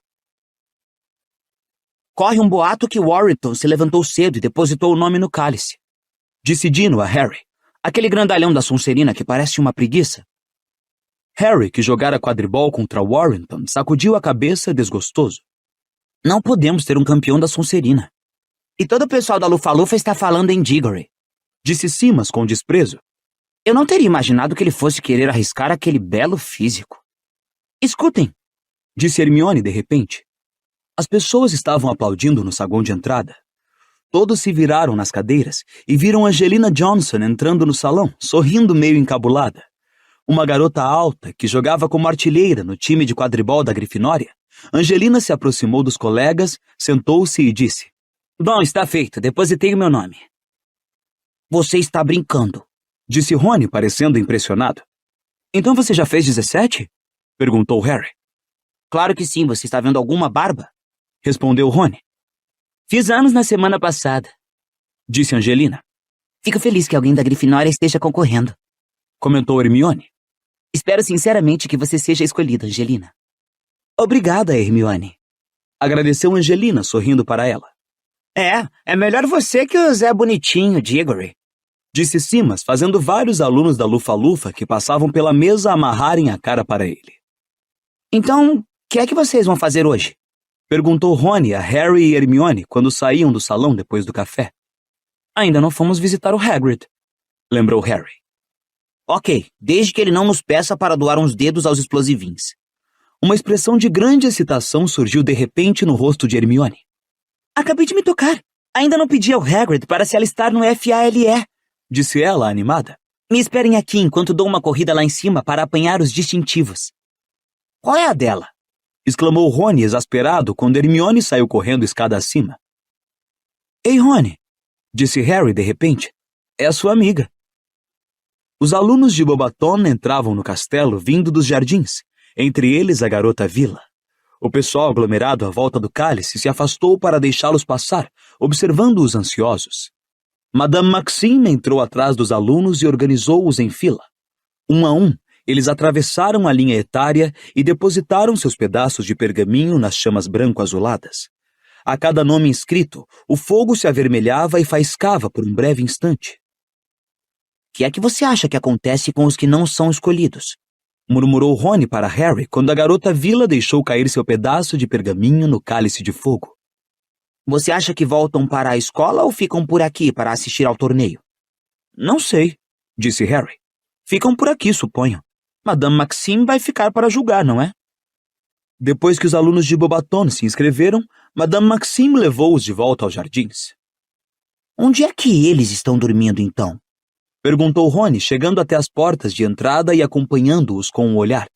Corre um boato que Warrington se levantou cedo e depositou o nome no cálice, disse Dino a Harry. aquele grandalhão da Sonserina que parece uma preguiça. Harry, que jogara quadribol contra Warrington, sacudiu a cabeça desgostoso. Não podemos ter um campeão da Sonserina. E todo o pessoal da Lufa-Lufa está falando em Diggory, disse Simas com desprezo. Eu não teria imaginado que ele fosse querer arriscar aquele belo físico. Escutem, disse Hermione de repente. As pessoas estavam aplaudindo no saguão de entrada. Todos se viraram nas cadeiras e viram Angelina Johnson entrando no salão, sorrindo meio encabulada. Uma garota alta que jogava como artilheira no time de quadribol da Grifinória. Angelina se aproximou dos colegas, sentou-se e disse: Bom, está feito, depositei o meu nome. Você está brincando, disse Rony, parecendo impressionado. Então você já fez 17? Perguntou Harry. Claro que sim, você está vendo alguma barba? Respondeu Rony. Fiz anos na semana passada, disse Angelina. Fico feliz que alguém da Grifinória esteja concorrendo, comentou Hermione. Espero sinceramente que você seja escolhida, Angelina. Obrigada, Hermione. Agradeceu Angelina, sorrindo para ela. É melhor você que o Zé Bonitinho, Diggory, disse Simas, fazendo vários alunos da Lufa-Lufa que passavam pela mesa amarrarem a cara para ele. Então, o que é que vocês vão fazer hoje? Perguntou Rony a Harry e Hermione quando saíam do salão depois do café. Ainda não fomos visitar o Hagrid, lembrou Harry. Ok, desde que ele não nos peça para doar uns dedos aos explosivins. Uma expressão de grande excitação surgiu de repente no rosto de Hermione. Acabei de me tocar. Ainda não pedi ao Hagrid para se alistar no FALE, disse ela, animada. Me esperem aqui enquanto dou uma corrida lá em cima para apanhar os distintivos. Qual é a dela? Exclamou Rony exasperado quando Hermione saiu correndo escada acima. Ei, Rony, disse Harry de repente. É a sua amiga. Os alunos de Bobaton entravam no castelo vindo dos jardins, entre eles a garota Vila. O pessoal aglomerado à volta do cálice se afastou para deixá-los passar, observando-os ansiosos. Madame Maxime entrou atrás dos alunos e organizou-os em fila. Um a um, eles atravessaram a linha etária e depositaram seus pedaços de pergaminho nas chamas branco-azuladas. A cada nome inscrito, o fogo se avermelhava e faiscava por um breve instante. O que é que você acha que acontece com os que não são escolhidos? Murmurou Rony para Harry quando a garota Vila deixou cair seu pedaço de pergaminho no cálice de fogo. Você acha que voltam para a escola ou ficam por aqui para assistir ao torneio? Não sei, disse Harry. Ficam por aqui, suponho. Madame Maxime vai ficar para julgar, não é? Depois que os alunos de Bobaton se inscreveram, Madame Maxime levou-os de volta aos jardins. Onde é que eles estão dormindo, então? Perguntou Rony, chegando até as portas de entrada e acompanhando-os com um olhar.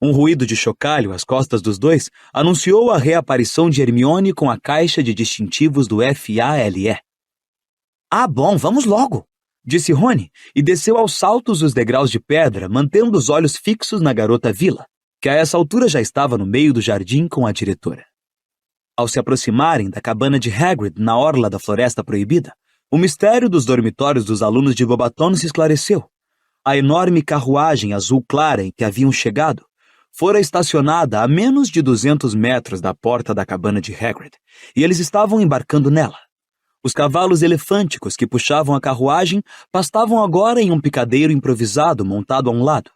Um ruído de chocalho às costas dos dois anunciou a reaparição de Hermione com a caixa de distintivos do FALE. Ah, bom, vamos logo, disse Rony, e desceu aos saltos os degraus de pedra, mantendo os olhos fixos na garota Vila, que a essa altura já estava no meio do jardim com a diretora. Ao se aproximarem da cabana de Hagrid na orla da Floresta Proibida, o mistério dos dormitórios dos alunos de Bobaton se esclareceu. A enorme carruagem azul clara em que haviam chegado fora estacionada a menos de 200 metros da porta da cabana de Hagrid, e eles estavam embarcando nela. Os cavalos elefânticos que puxavam a carruagem pastavam agora em um picadeiro improvisado montado a um lado.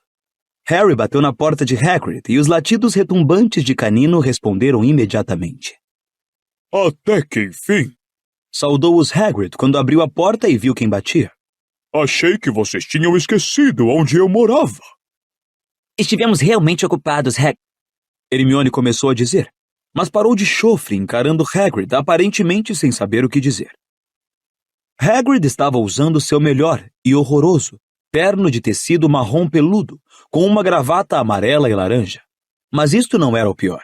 Harry bateu na porta de Hagrid e os latidos retumbantes de canino responderam imediatamente. Até que enfim! Saudou-os Hagrid quando abriu a porta e viu quem batia. Achei que vocês tinham esquecido onde eu morava. Estivemos realmente ocupados, Hermione começou a dizer, mas parou de chofre encarando Hagrid, aparentemente sem saber o que dizer. Hagrid estava usando seu melhor e horroroso terno de tecido marrom peludo, com uma gravata amarela e laranja. Mas isto não era o pior.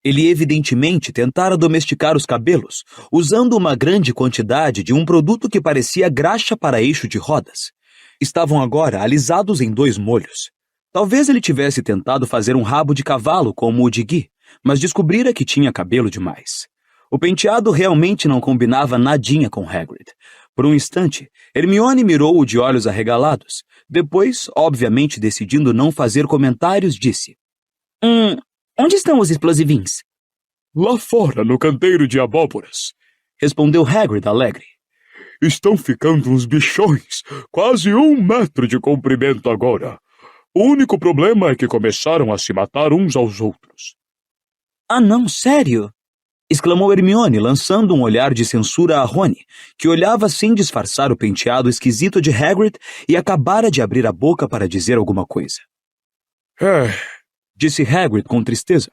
Ele evidentemente tentara domesticar os cabelos, usando uma grande quantidade de um produto que parecia graxa para eixo de rodas. Estavam agora alisados em 2 molhos. Talvez ele tivesse tentado fazer um rabo de cavalo como o de Guy, mas descobrira que tinha cabelo demais. O penteado realmente não combinava nadinha com Hagrid. Por um instante, Hermione mirou-o de olhos arregalados. Depois, obviamente decidindo não fazer comentários, disse: onde estão os explosivins? Lá fora, no canteiro de abóboras, respondeu Hagrid alegre. Estão ficando uns bichões, quase 1 metro de comprimento agora. O único problema é que começaram a se matar uns aos outros. Ah, não, sério? Exclamou Hermione, lançando um olhar de censura a Rony, que olhava sem disfarçar o penteado esquisito de Hagrid e acabara de abrir a boca para dizer alguma coisa. Disse Hagrid com tristeza.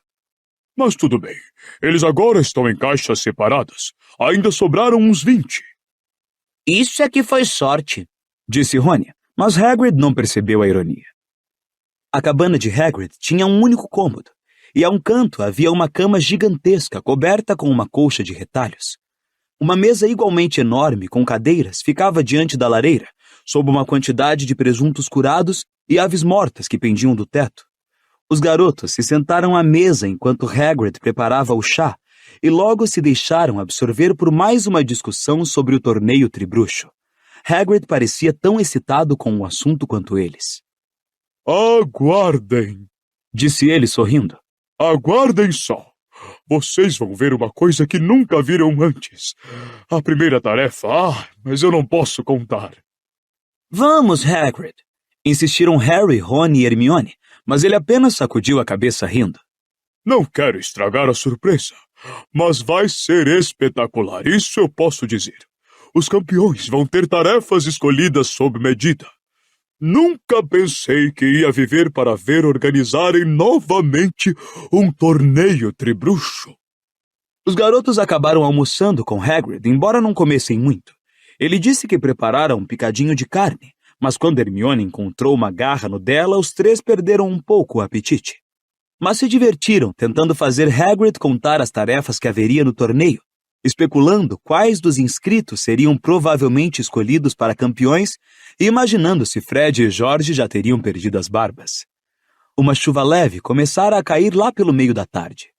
Mas tudo bem. Eles agora estão em caixas separadas. Ainda sobraram uns 20. Isso é que foi sorte, disse Rony, mas Hagrid não percebeu a ironia. A cabana de Hagrid tinha um único cômodo, e a um canto havia uma cama gigantesca coberta com uma colcha de retalhos. Uma mesa igualmente enorme com cadeiras ficava diante da lareira, sob uma quantidade de presuntos curados e aves mortas que pendiam do teto. Os garotos se sentaram à mesa enquanto Hagrid preparava o chá e logo se deixaram absorver por mais uma discussão sobre o torneio tribruxo. Hagrid parecia tão excitado com o assunto quanto eles. Aguardem, disse ele sorrindo. Aguardem só. Vocês vão ver uma coisa que nunca viram antes. A primeira tarefa, mas eu não posso contar. Vamos, Hagrid, insistiram Harry, Ron e Hermione, mas ele apenas sacudiu a cabeça rindo. Não quero estragar a surpresa, mas vai ser espetacular, isso eu posso dizer. Os campeões vão ter tarefas escolhidas sob medida. Nunca pensei que ia viver para ver organizarem novamente um torneio tribruxo. Os garotos acabaram almoçando com Hagrid, embora não comessem muito. Ele disse que preparara um picadinho de carne, mas quando Hermione encontrou uma garra no dela, os 3 perderam um pouco o apetite. Mas se divertiram tentando fazer Hagrid contar as tarefas que haveria no torneio, especulando quais dos inscritos seriam provavelmente escolhidos para campeões e imaginando se Fred e George já teriam perdido as barbas. Uma chuva leve começara a cair lá pelo meio da tarde.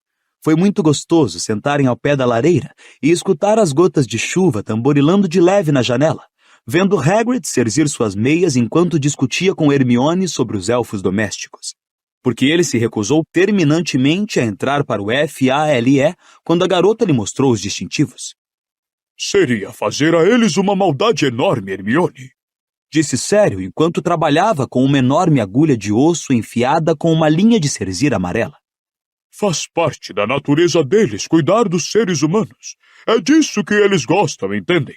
Foi muito gostoso sentarem ao pé da lareira e escutar as gotas de chuva tamborilando de leve na janela, vendo Hagrid cerzir suas meias enquanto discutia com Hermione sobre os elfos domésticos. Porque ele se recusou terminantemente a entrar para o FALE quando a garota lhe mostrou os distintivos. Seria fazer a eles uma maldade enorme, Hermione, disse sério enquanto trabalhava com uma enorme agulha de osso enfiada com uma linha de cerzir amarela. Faz parte da natureza deles cuidar dos seres humanos. É disso que eles gostam, entendem?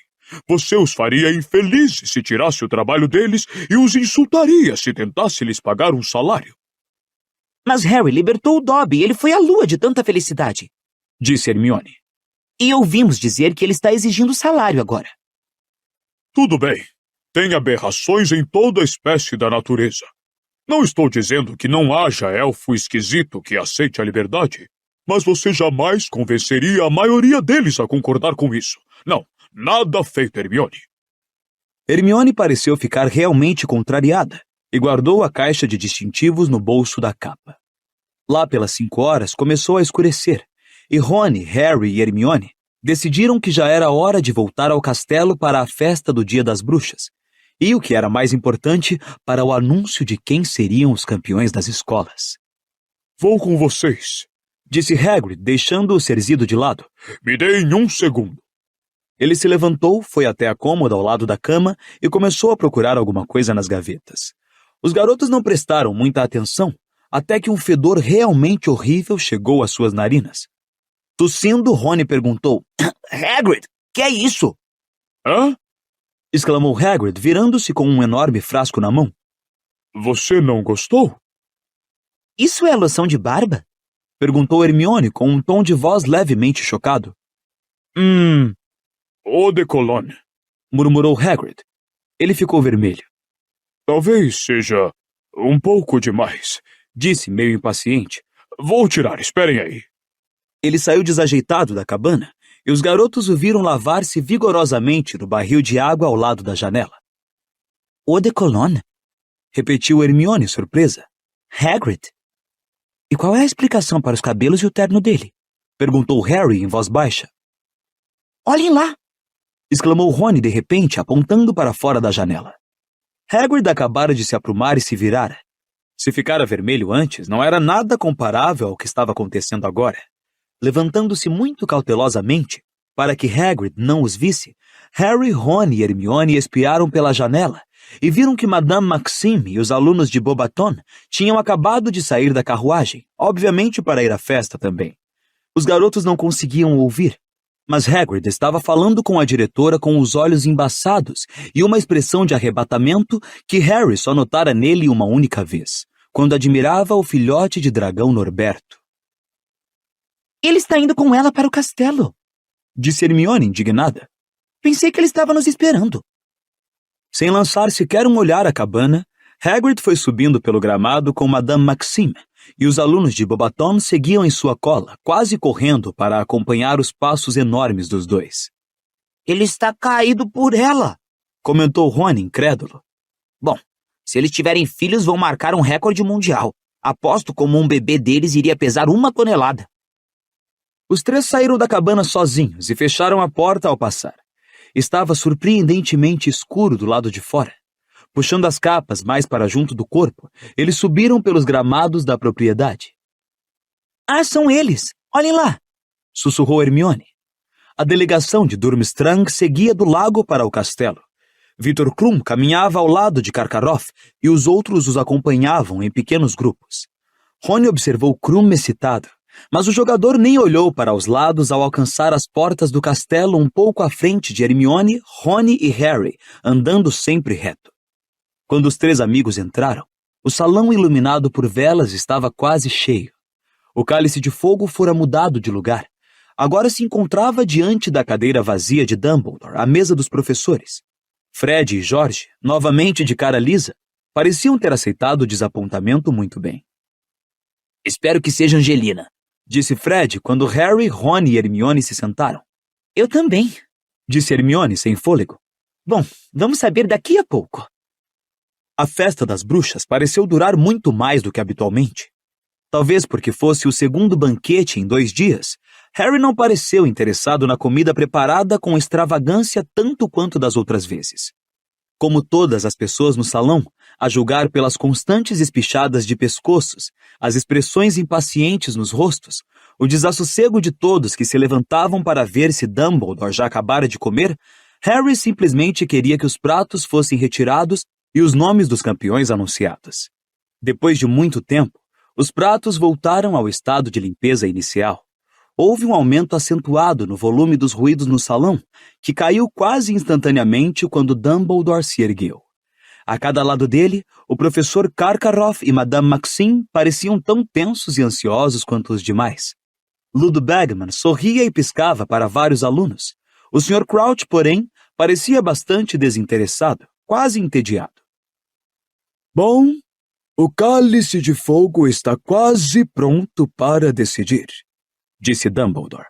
Você os faria infelizes se tirasse o trabalho deles e os insultaria se tentasse lhes pagar um salário. Mas Harry libertou o Dobby e ele foi à lua de tanta felicidade, disse Hermione. E ouvimos dizer que ele está exigindo salário agora. Tudo bem. Tem aberrações em toda a espécie da natureza. Não estou dizendo que não haja elfo esquisito que aceite a liberdade, mas você jamais convenceria a maioria deles a concordar com isso. Não, nada feito, Hermione. Hermione pareceu ficar realmente contrariada e guardou a caixa de distintivos no bolso da capa. Lá pelas 5 horas começou a escurecer, e Rony, Harry e Hermione decidiram que já era hora de voltar ao castelo para a festa do Dia das Bruxas, e o que era mais importante, para o anúncio de quem seriam os campeões das escolas. Vou com vocês, disse Hagrid, deixando o cerzido de lado. Me deem 1 segundo. Ele se levantou, foi até a cômoda ao lado da cama e começou a procurar alguma coisa nas gavetas. Os garotos não prestaram muita atenção, até que um fedor realmente horrível chegou às suas narinas. Tossindo, Rony perguntou, Hagrid, que é isso? Hã? exclamou Hagrid, virando-se com um enorme frasco na mão. Você não gostou? Isso é loção de barba? Perguntou Hermione com um tom de voz levemente chocado. Eau de Cologne. Murmurou Hagrid. Ele ficou vermelho. Talvez seja um pouco demais, Disse, meio impaciente. Vou tirar, esperem aí. Ele saiu desajeitado da cabana e os garotos o viram lavar-se vigorosamente no barril de água ao lado da janela. Eau de Cologne? Repetiu Hermione, surpresa. Hagrid? E qual é a explicação para os cabelos e o terno dele? Perguntou Harry em voz baixa. Olhem lá! Exclamou Rony de repente, apontando para fora da janela. Hagrid acabara de se aprumar e se virara. Se ficara vermelho antes, não era nada comparável ao que estava acontecendo agora. Levantando-se muito cautelosamente, para que Hagrid não os visse, Harry, Rony e Hermione espiaram pela janela e viram que Madame Maxime e os alunos de Beauxbaton tinham acabado de sair da carruagem, obviamente para ir à festa também. Os garotos não conseguiam ouvir, mas Hagrid estava falando com a diretora com os olhos embaçados e uma expressão de arrebatamento que Harry só notara nele uma única vez, quando admirava o filhote de dragão Norberto. Ele está indo com ela para o castelo, Disse Hermione indignada. Pensei que ele estava nos esperando. Sem lançar sequer um olhar à cabana, Hagrid foi subindo pelo gramado com Madame Maxime, e os alunos de Beauxbaton seguiam em sua cola, quase correndo para acompanhar os passos enormes dos dois. Ele está caído por ela, Comentou Rony incrédulo. Bom, se eles tiverem filhos, vão marcar um recorde mundial. Aposto como um bebê deles iria pesar 1 tonelada. Os três saíram da cabana sozinhos e fecharam a porta ao passar. Estava surpreendentemente escuro do lado de fora. Puxando as capas mais para junto do corpo, eles subiram pelos gramados da propriedade. Ah, são eles! Olhem lá! Sussurrou Hermione. A delegação de Durmstrang seguia do lago para o castelo. Victor Krum caminhava ao lado de Karkaroff e os outros os acompanhavam em pequenos grupos. Rony observou Krum excitado, mas o jogador nem olhou para os lados ao alcançar as portas do castelo um pouco à frente de Hermione, Rony e Harry, andando sempre reto. Quando os três amigos entraram, o salão iluminado por velas estava quase cheio. O cálice de fogo fora mudado de lugar. Agora se encontrava diante da cadeira vazia de Dumbledore, à mesa dos professores. Fred e George, novamente de cara lisa, pareciam ter aceitado o desapontamento muito bem. Espero que seja Angelina, disse Fred quando Harry, Rony e Hermione se sentaram. Eu também, Disse Hermione sem fôlego. Bom, vamos saber daqui a pouco. A festa das bruxas pareceu durar muito mais do que habitualmente. Talvez porque fosse o segundo banquete em 2 dias, Harry não pareceu interessado na comida preparada com extravagância tanto quanto das outras vezes. Como todas as pessoas no salão, a julgar pelas constantes espichadas de pescoços, as expressões impacientes nos rostos, o desassossego de todos que se levantavam para ver se Dumbledore já acabara de comer, Harry simplesmente queria que os pratos fossem retirados e os nomes dos campeões anunciados. Depois de muito tempo, os pratos voltaram ao estado de limpeza inicial. Houve um aumento acentuado no volume dos ruídos no salão, que caiu quase instantaneamente quando Dumbledore se ergueu. A cada lado dele, o professor Karkaroff e Madame Maxime pareciam tão tensos e ansiosos quanto os demais. Ludo Bagman sorria e piscava para vários alunos. O Sr. Crouch, porém, parecia bastante desinteressado, quase entediado. Bom, o cálice de fogo está quase pronto para decidir, Disse Dumbledore.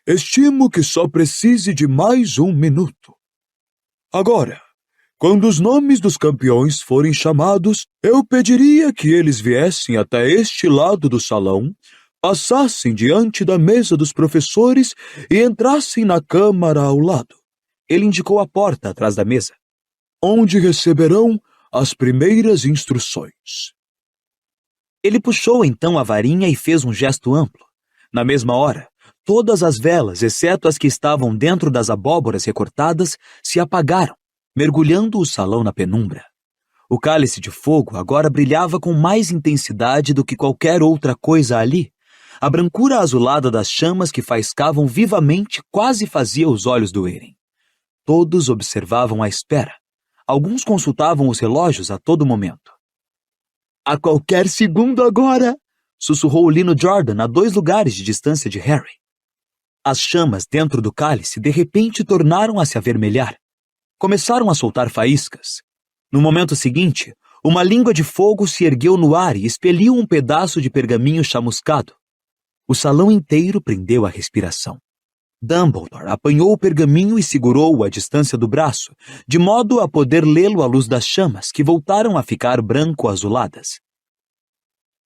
Estimo que só precise de mais 1 minuto. Agora, quando os nomes dos campeões forem chamados, eu pediria que eles viessem até este lado do salão, passassem diante da mesa dos professores e entrassem na câmara ao lado. Ele indicou a porta atrás da mesa. Onde receberão as primeiras instruções. Ele puxou então a varinha e fez um gesto amplo. Na mesma hora, todas as velas, exceto as que estavam dentro das abóboras recortadas, se apagaram, mergulhando o salão na penumbra. O cálice de fogo agora brilhava com mais intensidade do que qualquer outra coisa ali. A brancura azulada das chamas que faiscavam vivamente quase fazia os olhos doerem. todos observavam à espera. Alguns consultavam os relógios a todo momento. A qualquer segundo agora! Sussurrou Lino Jordan a 2 lugares de distância de Harry. As chamas dentro do cálice de repente tornaram a se avermelhar. Começaram a soltar faíscas. No momento seguinte, uma língua de fogo se ergueu no ar e expeliu um pedaço de pergaminho chamuscado. O salão inteiro prendeu a respiração. Dumbledore apanhou o pergaminho e segurou-o à distância do braço, de modo a poder lê-lo à luz das chamas, que voltaram a ficar branco-azuladas.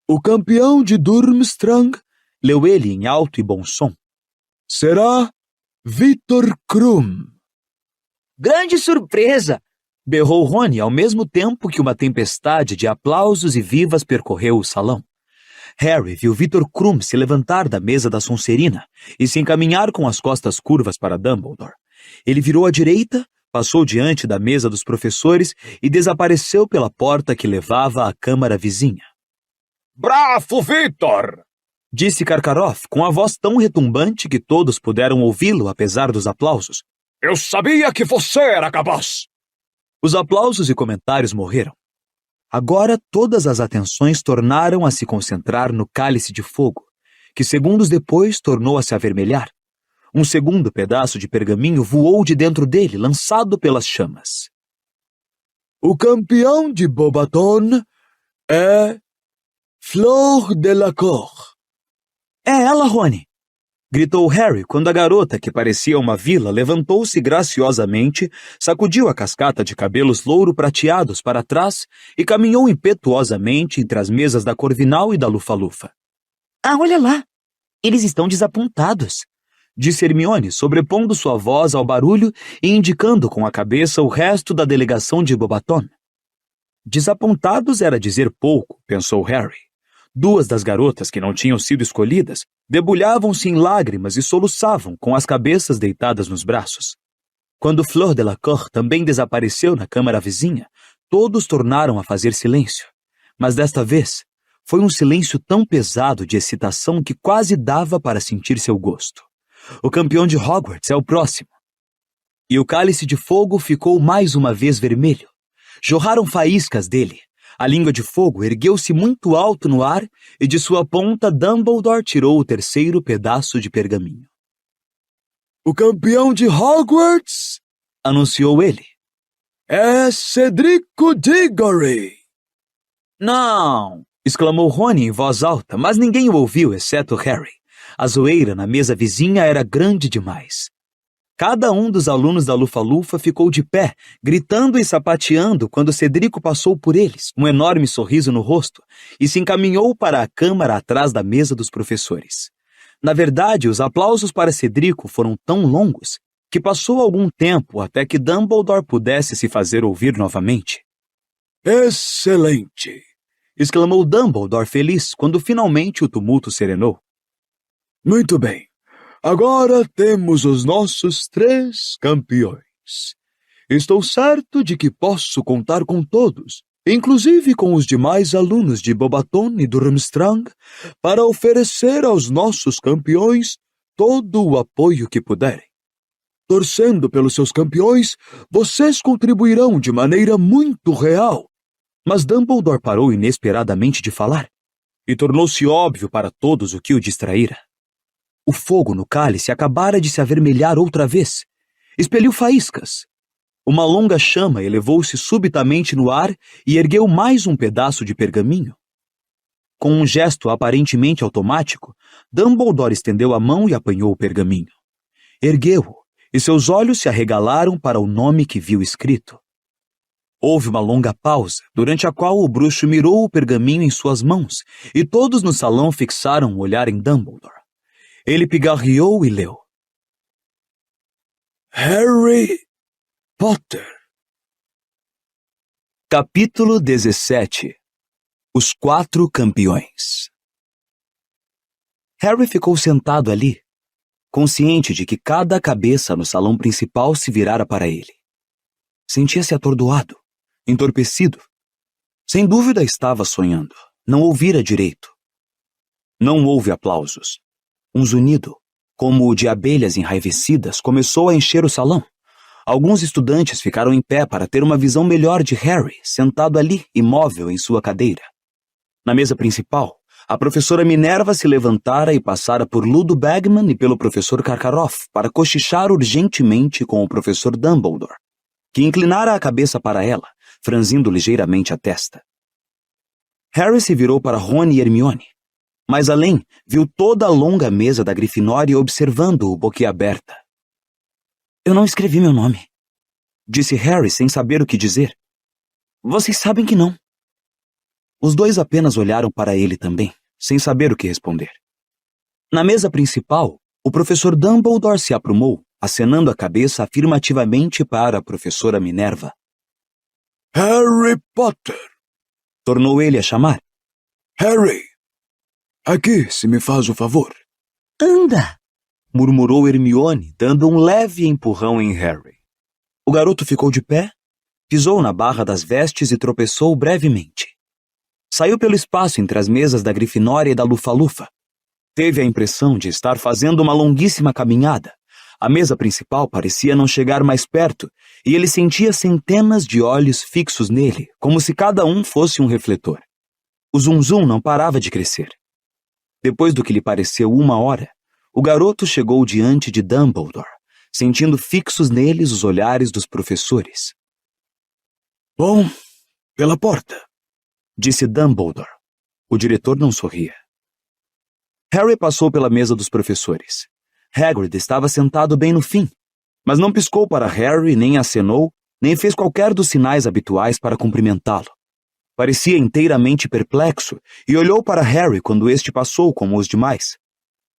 O campeão de Durmstrang, leu ele em alto e bom som, será Viktor Krum. Grande surpresa! Berrou Rony ao mesmo tempo que uma tempestade de aplausos e vivas percorreu o salão. Harry viu Viktor Krum se levantar da mesa da Sonserina e se encaminhar com as costas curvas para Dumbledore. Ele virou à direita, passou diante da mesa dos professores e desapareceu pela porta que levava à câmara vizinha. Bravo, Victor! Disse Karkaroff com a voz tão retumbante que todos puderam ouvi-lo apesar dos aplausos. Eu sabia que você era capaz! Os aplausos e comentários morreram. Agora todas as atenções tornaram a se concentrar no cálice de fogo, que segundos depois tornou a se avermelhar. Um segundo pedaço de pergaminho voou de dentro dele, lançado pelas chamas. O campeão de Beauxbaton é Fleur Delacour. É ela, Rony! Gritou Harry quando a garota, que parecia uma vila, levantou-se graciosamente, sacudiu a cascata de cabelos louro-prateados para trás e caminhou impetuosamente entre as mesas da Corvinal e da Lufa-Lufa. Ah, olha lá! Eles estão desapontados, disse Hermione, sobrepondo sua voz ao barulho e indicando com a cabeça o resto da delegação de Beauxbaton. Desapontados era dizer pouco, pensou Harry. 2 das garotas que não tinham sido escolhidas debulhavam-se em lágrimas e soluçavam com as cabeças deitadas nos braços. Quando Fleur Delacour também desapareceu na câmara vizinha, todos tornaram a fazer silêncio. Mas desta vez, foi um silêncio tão pesado de excitação que quase dava para sentir seu gosto. O campeão de Hogwarts é o próximo. E o cálice de fogo ficou mais uma vez vermelho. Jorraram faíscas dele. A língua de fogo ergueu-se muito alto no ar e de sua ponta Dumbledore tirou o 3º pedaço de pergaminho. O campeão de Hogwarts, anunciou ele, é Cedrico Diggory. Não! Exclamou Rony em voz alta, mas ninguém o ouviu exceto Harry. A zoeira na mesa vizinha era grande demais. Cada um dos alunos da Lufa-Lufa ficou de pé, gritando e sapateando quando Cedrico passou por eles, um enorme sorriso no rosto, e se encaminhou para a câmara atrás da mesa dos professores. Na verdade, os aplausos para Cedrico foram tão longos que passou algum tempo até que Dumbledore pudesse se fazer ouvir novamente. Excelente! Exclamou Dumbledore feliz quando finalmente o tumulto serenou. Muito bem. Agora temos os nossos 3 campeões. Estou certo de que posso contar com todos, inclusive com os demais alunos de Beauxbaton e Durmstrang, para oferecer aos nossos campeões todo o apoio que puderem. Torcendo pelos seus campeões, vocês contribuirão de maneira muito real. Mas Dumbledore parou inesperadamente de falar, e tornou-se óbvio para todos o que o distraíra. O fogo no cálice acabara de se avermelhar outra vez. Expeliu faíscas. Uma longa chama elevou-se subitamente no ar e ergueu mais um pedaço de pergaminho. Com um gesto aparentemente automático, Dumbledore estendeu a mão e apanhou o pergaminho. Ergueu-o, e seus olhos se arregalaram para o nome que viu escrito. Houve uma longa pausa, durante a qual o bruxo mirou o pergaminho em suas mãos, e todos no salão fixaram o olhar em Dumbledore. Ele pigarreou e leu. Harry Potter. Capítulo 17. Os 4 campeões. Harry ficou sentado ali, consciente de que cada cabeça no salão principal se virara para ele. Sentia-se atordoado, entorpecido. Sem dúvida estava sonhando. Não ouvira direito. Não houve aplausos. Um zunido, como o de abelhas enraivecidas, começou a encher o salão. Alguns estudantes ficaram em pé para ter uma visão melhor de Harry, sentado ali, imóvel em sua cadeira. Na mesa principal, a professora Minerva se levantara e passara por Ludo Bagman e pelo professor Karkaroff para cochichar urgentemente com o professor Dumbledore, que inclinara a cabeça para ela, franzindo ligeiramente a testa. Harry se virou para Rony e Hermione. Mais além, viu toda a longa mesa da Grifinória observando-o boquiaberta. Eu não escrevi meu nome, disse Harry sem saber o que dizer. Vocês sabem que não. Os dois apenas olharam para ele também, sem saber o que responder. Na mesa principal, o professor Dumbledore se aprumou, acenando a cabeça afirmativamente para a professora Minerva. Harry Potter! Tornou ele a chamar. Harry! Aqui, se me faz o favor. Anda! Murmurou Hermione, dando um leve empurrão em Harry. O garoto ficou de pé, pisou na barra das vestes e tropeçou brevemente. Saiu pelo espaço entre as mesas da Grifinória e da Lufa-Lufa. Teve a impressão de estar fazendo uma longuíssima caminhada. A mesa principal parecia não chegar mais perto, e ele sentia centenas de olhos fixos nele, como se cada um fosse um refletor. O zum-zum não parava de crescer. Depois do que lhe pareceu 1 hora, o garoto chegou diante de Dumbledore, sentindo fixos neles os olhares dos professores. Bom, pela porta, disse Dumbledore. O diretor não sorria. Harry passou pela mesa dos professores. Hagrid estava sentado bem no fim, mas não piscou para Harry, nem acenou, nem fez qualquer dos sinais habituais para cumprimentá-lo. Parecia inteiramente perplexo e olhou para Harry quando este passou como os demais.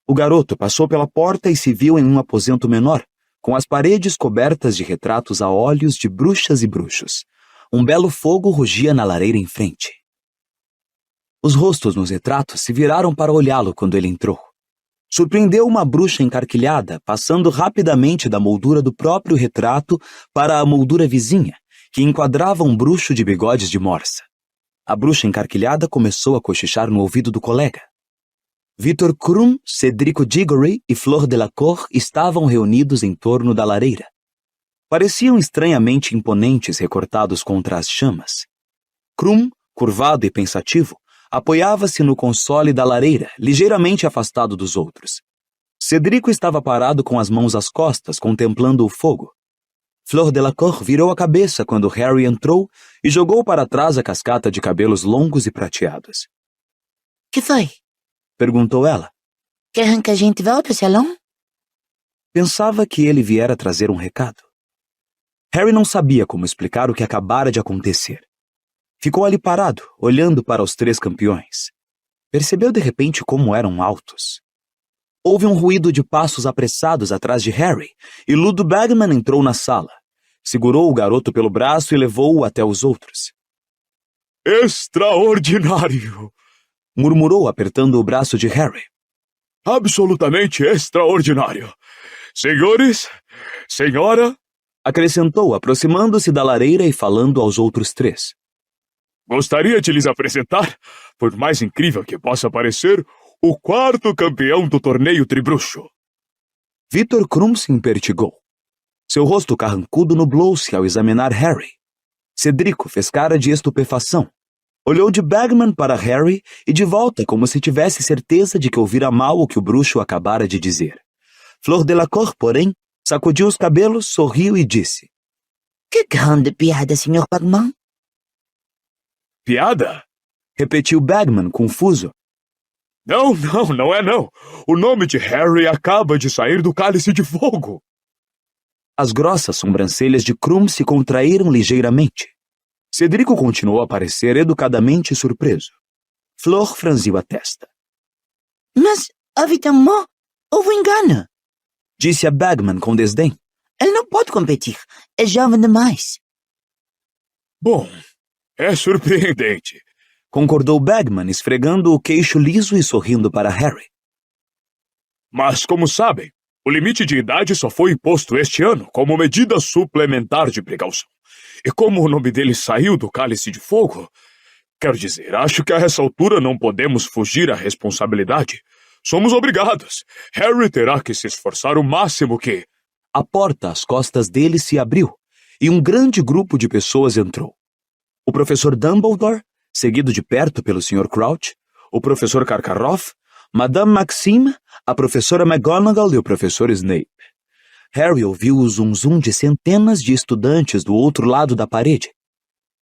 O garoto passou pela porta e se viu em um aposento menor, com as paredes cobertas de retratos a óleos de bruxas e bruxos. Um belo fogo rugia na lareira em frente. Os rostos nos retratos se viraram para olhá-lo quando ele entrou. Surpreendeu uma bruxa encarquilhada, passando rapidamente da moldura do próprio retrato para a moldura vizinha, que enquadrava um bruxo de bigodes de morsa. A bruxa encarquilhada começou a cochichar no ouvido do colega. Victor Krum, Cedrico Diggory e Fleur Delacour estavam reunidos em torno da lareira. Pareciam estranhamente imponentes recortados contra as chamas. Krum, curvado e pensativo, apoiava-se no console da lareira, ligeiramente afastado dos outros. Cedrico estava parado com as mãos às costas, contemplando o fogo. Fleur Delacour virou a cabeça quando Harry entrou e jogou para trás a cascata de cabelos longos e prateados. Que foi? Perguntou ela. Querem que a gente volte ao salão? Pensava que ele viera trazer um recado. Harry não sabia como explicar o que acabara de acontecer. Ficou ali parado, olhando para os 3 campeões. Percebeu de repente como eram altos. Houve um ruído de passos apressados atrás de Harry, e Ludo Bagman entrou na sala. Segurou o garoto pelo braço e levou-o até os outros. Extraordinário! Murmurou, apertando o braço de Harry. Absolutamente extraordinário! Senhores, senhora... acrescentou, aproximando-se da lareira e falando aos outros 3. Gostaria de lhes apresentar, por mais incrível que possa parecer, o 4º campeão do torneio Tribruxo. Victor Krum se impertigou. Seu rosto carrancudo nublou-se ao examinar Harry. Cedrico fez cara de estupefação. Olhou de Bagman para Harry e de volta como se tivesse certeza de que ouvira mal o que o bruxo acabara de dizer. Fleur Delacour, porém, sacudiu os cabelos, sorriu e disse. Que grande piada, Sr. Bagman. Piada? Repetiu Bagman, confuso. Não é não. O nome de Harry acaba de sair do cálice de fogo. As grossas sobrancelhas de Krum se contraíram ligeiramente. Cedrico continuou a parecer educadamente surpreso. Fleur franziu a testa. Mas, evidentemente, houve engano. Disse a Bagman com desdém. Ele não pode competir. É jovem demais. Bom, é surpreendente. Concordou Bagman, esfregando o queixo liso e sorrindo para Harry. Mas, como sabem, o limite de idade só foi imposto este ano como medida suplementar de precaução. E como o nome dele saiu do cálice de fogo, quero dizer, acho que a essa altura não podemos fugir à responsabilidade. Somos obrigados. Harry terá que se esforçar o máximo que... A porta às costas dele se abriu e um grande grupo de pessoas entrou. O professor Dumbledore, seguido de perto pelo Sr. Crouch, o professor Karkaroff, Madame Maxime, a professora McGonagall e o professor Snape. Harry ouviu o zum-zum de centenas de estudantes do outro lado da parede,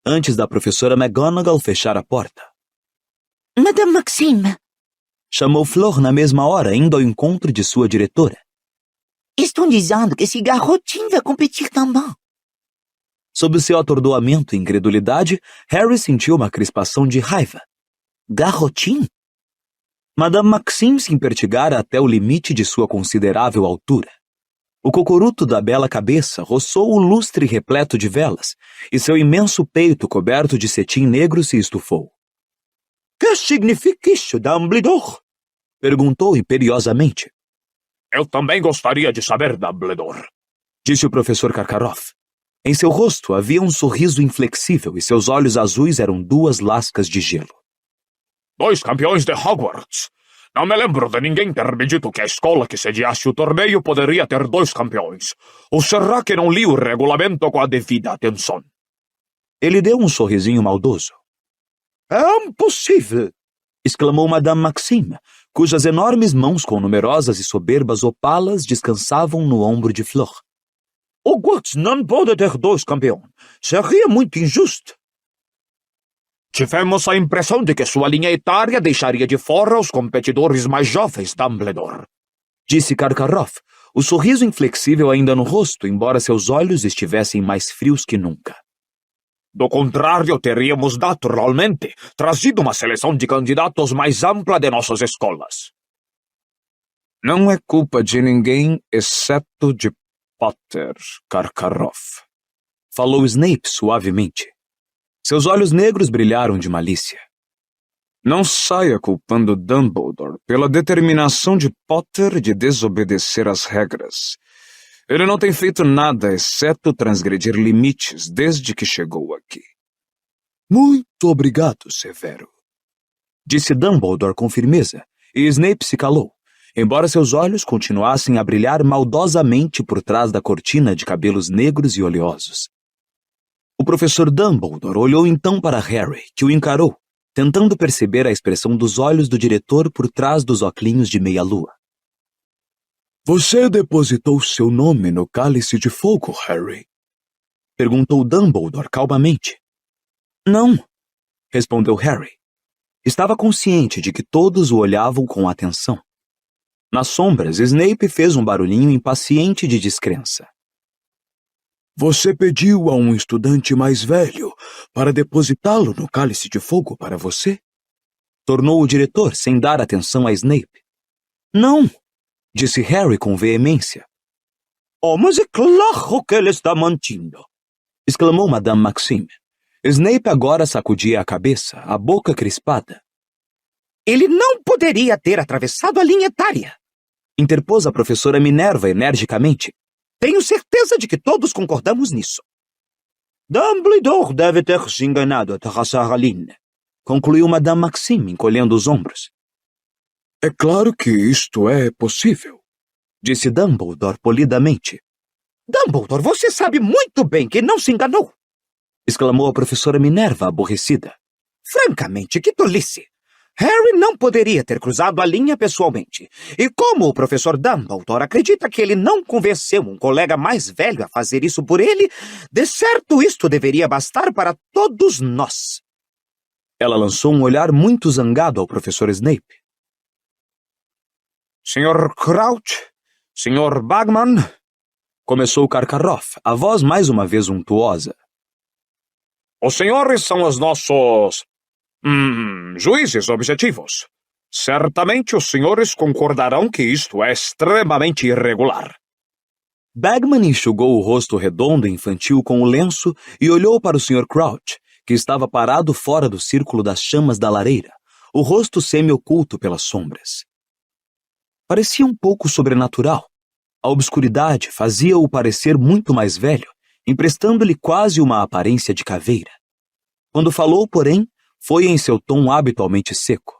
antes da professora McGonagall fechar a porta. Madame Maxime, Chamou Fleur na mesma hora, indo ao encontro de sua diretora. estão dizendo que esse garotinho vai competir também. Sob o seu atordoamento e incredulidade, Harry sentiu uma crispação de raiva. Garrotinho? Madame Maxime se impertigara até o limite de sua considerável altura. O cocoruto da bela cabeça roçou o lustre repleto de velas, e seu imenso peito coberto de cetim negro se estufou. Que significa isso, Dumbledore? Perguntou imperiosamente. Eu também gostaria de saber, Dumbledore. Disse o professor Karkaroff. Em seu rosto havia um sorriso inflexível e seus olhos azuis eram 2 lascas de gelo. 2 campeões de Hogwarts. Não me lembro de ninguém ter me dito que a escola que sediasse o torneio poderia ter 2 campeões. Ou será que não li o regulamento com a devida atenção? Ele deu um sorrisinho maldoso. É impossível! Exclamou Madame Maxime, cujas enormes mãos com numerosas e soberbas opalas descansavam no ombro de Fleur. Hogwarts não pode ter 2 campeões. Seria muito injusto. Tivemos a impressão de que sua linha etária deixaria de fora os competidores mais jovens, Dumbledore. Disse Karkaroff, o sorriso inflexível ainda no rosto, embora seus olhos estivessem mais frios que nunca. Do contrário, teríamos naturalmente trazido uma seleção de candidatos mais ampla de nossas escolas. Não é culpa de ninguém, exceto de Potter, Karkaroff. Falou Snape suavemente. Seus olhos negros brilharam de malícia. Não saia culpando Dumbledore pela determinação de Potter de desobedecer às regras. Ele não tem feito nada exceto transgredir limites desde que chegou aqui. Muito obrigado, Severo. Disse Dumbledore com firmeza, e Snape se calou, embora seus olhos continuassem a brilhar maldosamente por trás da cortina de cabelos negros e oleosos. O professor Dumbledore olhou então para Harry, que o encarou, tentando perceber a expressão dos olhos do diretor por trás dos óculos de meia-lua. Você depositou seu nome no cálice de fogo, Harry? Perguntou Dumbledore calmamente. Não, respondeu Harry. Estava consciente de que todos o olhavam com atenção. Nas sombras, Snape fez um barulhinho impaciente de descrença. Você pediu a um estudante mais velho para depositá-lo no cálice de fogo para você? Tornou o diretor sem dar atenção a Snape. Não, disse Harry com veemência. Oh, mas é claro que ele está mentindo! Exclamou Madame Maxime. Snape agora sacudia a cabeça, a boca crispada. Ele não poderia ter atravessado a linha etária. Interpôs a professora Minerva energicamente. Tenho certeza de que todos concordamos nisso. Dumbledore deve ter se enganado a traçar a linha, concluiu Madame Maxime, encolhendo os ombros. É claro que isto é possível, disse Dumbledore polidamente. Dumbledore, você sabe muito bem que não se enganou, exclamou a professora Minerva, aborrecida. Francamente, que tolice! Harry não poderia ter cruzado a linha pessoalmente. E como o professor Dumbledore acredita que ele não convenceu um colega mais velho a fazer isso por ele, de certo isto deveria bastar para todos nós. Ela lançou um olhar muito zangado ao professor Snape. Sr. Crouch, Sr. Bagman, começou Karkaroff, a voz mais uma vez untuosa. Os senhores são os nossos juízes objetivos. Certamente os senhores concordarão que isto é extremamente irregular. Bagman enxugou o rosto redondo e infantil com o lenço e olhou para o Sr. Crouch, que estava parado fora do círculo das chamas da lareira, o rosto semi-oculto pelas sombras. Parecia um pouco sobrenatural. A obscuridade fazia-o parecer muito mais velho, emprestando-lhe quase uma aparência de caveira. Quando falou, porém, foi em seu tom habitualmente seco.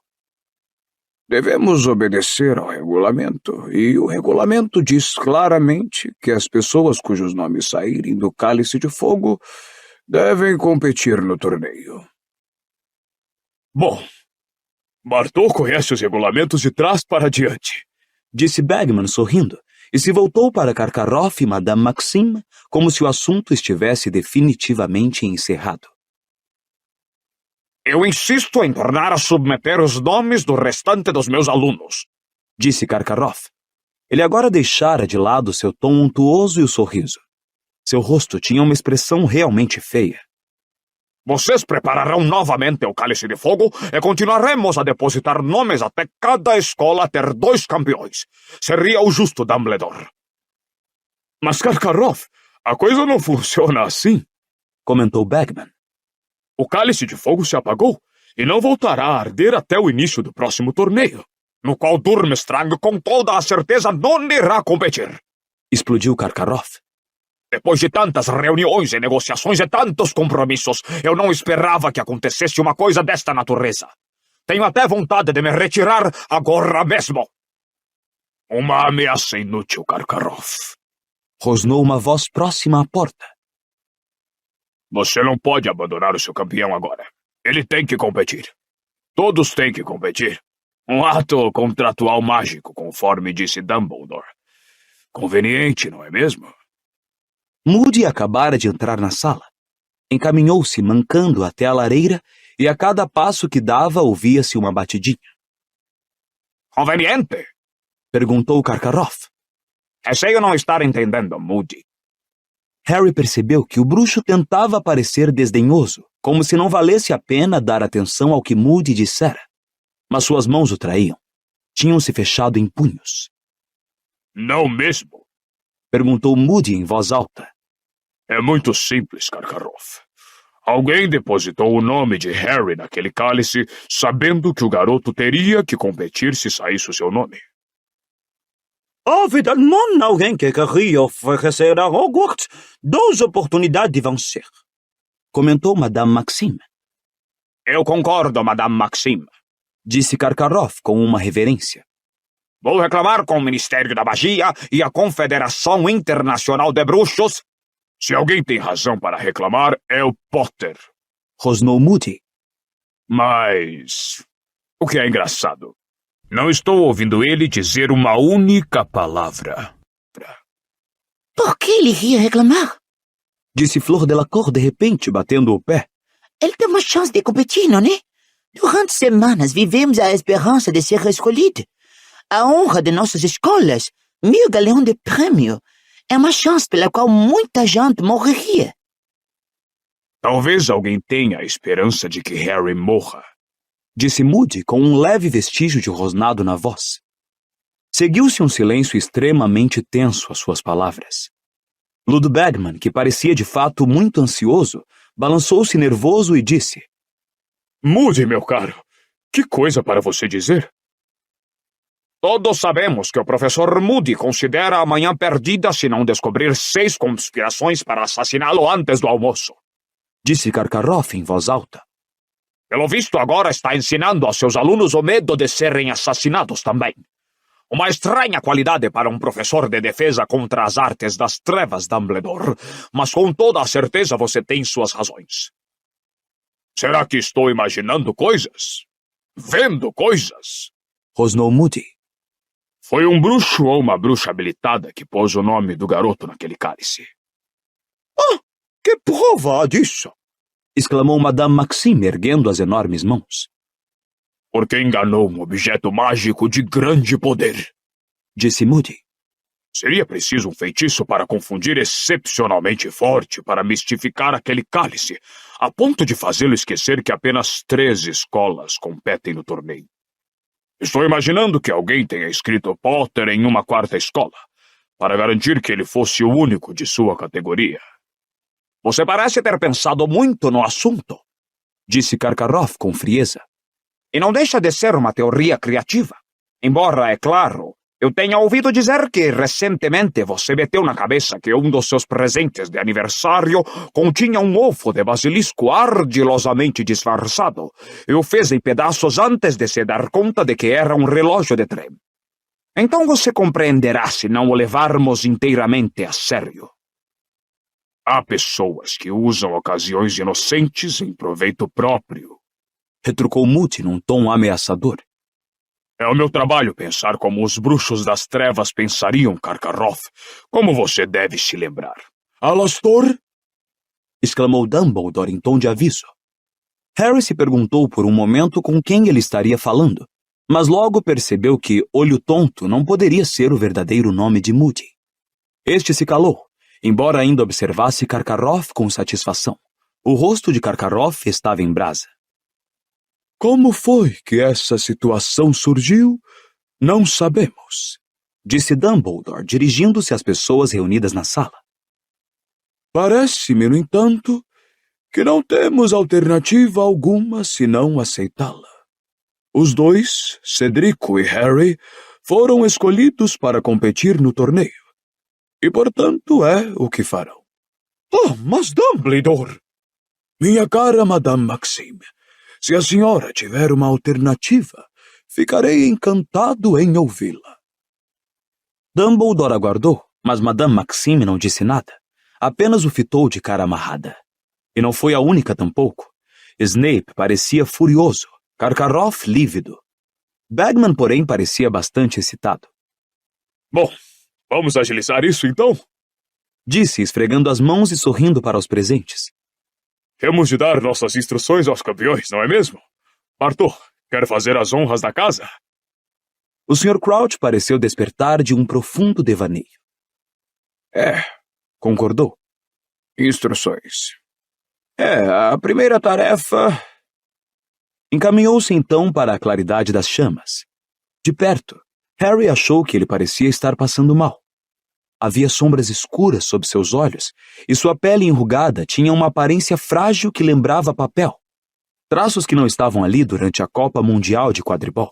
Devemos obedecer ao regulamento, e o regulamento diz claramente que as pessoas cujos nomes saírem do Cálice de Fogo devem competir no torneio. Bom, Bartô conhece os regulamentos de trás para diante, disse Bagman sorrindo, e se voltou para Karkaroff e Madame Maxime como se o assunto estivesse definitivamente encerrado. Eu insisto em tornar a submeter os nomes do restante dos meus alunos, disse Karkaroff. Ele agora deixara de lado seu tom untuoso e o sorriso. Seu rosto tinha uma expressão realmente feia. Vocês prepararão novamente o Cálice de Fogo e continuaremos a depositar nomes até cada escola ter 2 campeões. Seria o justo, Dumbledore. Mas, Karkaroff, a coisa não funciona assim, comentou Bagman. O Cálice de Fogo se apagou e não voltará a arder até o início do próximo torneio, no qual Durmstrang com toda a certeza não irá competir. Explodiu Karkaroff. Depois de tantas reuniões e negociações e tantos compromissos, eu não esperava que acontecesse uma coisa desta natureza. Tenho até vontade de me retirar agora mesmo. Uma ameaça inútil, Karkaroff, rosnou uma voz próxima à porta. Você não pode abandonar o seu campeão agora. Ele tem que competir. Todos têm que competir. Um ato contratual mágico, conforme disse Dumbledore. Conveniente, não é mesmo? Moody acabara de entrar na sala. Encaminhou-se mancando até a lareira e a cada passo que dava ouvia-se uma batidinha. Conveniente? Perguntou Karkaroff. Receio não estar entendendo, Moody. Harry percebeu que o bruxo tentava parecer desdenhoso, como se não valesse a pena dar atenção ao que Moody dissera. Mas suas mãos o traíam. Tinham-se fechado em punhos. Não mesmo? Perguntou Moody em voz alta. É muito simples, Karkaroff. Alguém depositou o nome de Harry naquele cálice, sabendo que o garoto teria que competir se saísse o seu nome. Evidentemente, alguém que queria oferecer a Hogwarts 2 oportunidades de vencer, comentou Madame Maxime. Eu concordo, Madame Maxime, disse Karkaroff com uma reverência. Vou reclamar com o Ministério da Magia e a Confederação Internacional de Bruxos. Se alguém tem razão para reclamar, é o Potter, rosnou Moody. Mas o que é engraçado, não estou ouvindo ele dizer uma única palavra. Por que ele iria reclamar? Disse Flor Delacour de repente, batendo o pé. Ele tem uma chance de competir, não é? Durante semanas vivemos a esperança de ser escolhido. A honra de nossas escolas, 1000 galeões de prêmio, é uma chance pela qual muita gente morreria. Talvez alguém tenha a esperança de que Harry morra, disse Moody com um leve vestígio de rosnado na voz. Seguiu-se um silêncio extremamente tenso às suas palavras. Lud Bagman, que parecia de fato muito ansioso, balançou-se nervoso e disse: Moody, meu caro, que coisa para você dizer? Todos sabemos que o professor Moody considera a manhã perdida se não descobrir 6 conspirações para assassiná-lo antes do almoço, disse Karkaroff em voz alta. Pelo visto, agora está ensinando aos seus alunos o medo de serem assassinados também. Uma estranha qualidade para um professor de defesa contra as artes das trevas, Dumbledore, mas com toda a certeza você tem suas razões. Será que estou imaginando coisas? Vendo coisas? Rosnou Moody. Foi um bruxo ou uma bruxa habilitada que pôs o nome do garoto naquele cálice. Ah, que prova disso? Exclamou Madame Maxime, erguendo as enormes mãos. Porque enganou um objeto mágico de grande poder, disse Moody. Seria preciso um feitiço para confundir excepcionalmente forte para mistificar aquele cálice, a ponto de fazê-lo esquecer que apenas 3 escolas competem no torneio. Estou imaginando que alguém tenha escrito Potter em uma 4ª escola, para garantir que ele fosse o único de sua categoria. Você parece ter pensado muito no assunto, disse Karkaroff com frieza. E não deixa de ser uma teoria criativa, embora, é claro, Eu tenho ouvido dizer que recentemente você meteu na cabeça que um dos seus presentes de aniversário continha um ovo de basilisco ardilosamente disfarçado e o fez em pedaços antes de se dar conta de que era um relógio de trem. Então você compreenderá se não o levarmos inteiramente a sério. Há pessoas que usam ocasiões inocentes em proveito próprio. Retrucou Moody num tom ameaçador. É o meu trabalho pensar como os bruxos das trevas pensariam, Karkaroff, como você deve se lembrar. Alastor? Exclamou Dumbledore em tom de aviso. Harry se perguntou por um momento com quem ele estaria falando, mas logo percebeu que Olho Tonto não poderia ser o verdadeiro nome de Moody. Este se calou, embora ainda observasse Karkaroff com satisfação. O rosto de Karkaroff estava em brasa. Como foi que essa situação surgiu? Não sabemos, disse Dumbledore, dirigindo-se às pessoas reunidas na sala. Parece-me, no entanto, que não temos alternativa alguma senão aceitá-la. Os dois, Cedrico e Harry, foram escolhidos para competir no torneio. E, portanto, é o que farão. Oh, mas Dumbledore! Minha cara Madame Maxime, se a senhora tiver uma alternativa, ficarei encantado em ouvi-la. Dumbledore aguardou, mas Madame Maxime não disse nada. Apenas o fitou de cara amarrada. E não foi a única tampouco. Snape parecia furioso, Karkaroff lívido. Bagman, porém, parecia bastante excitado. Bom, vamos agilizar isso então? Disse, esfregando as mãos e sorrindo para os presentes. Temos de dar nossas instruções aos campeões, não é mesmo? Bartô, quer fazer as honras da casa? O Sr. Crouch pareceu despertar de um profundo devaneio. Concordou. Instruções. A primeira tarefa... Encaminhou-se então para a claridade das chamas. De perto, Harry achou que ele parecia estar passando mal. Havia sombras escuras sob seus olhos, e sua pele enrugada tinha uma aparência frágil que lembrava papel. Traços que não estavam ali durante a Copa Mundial de Quadribol.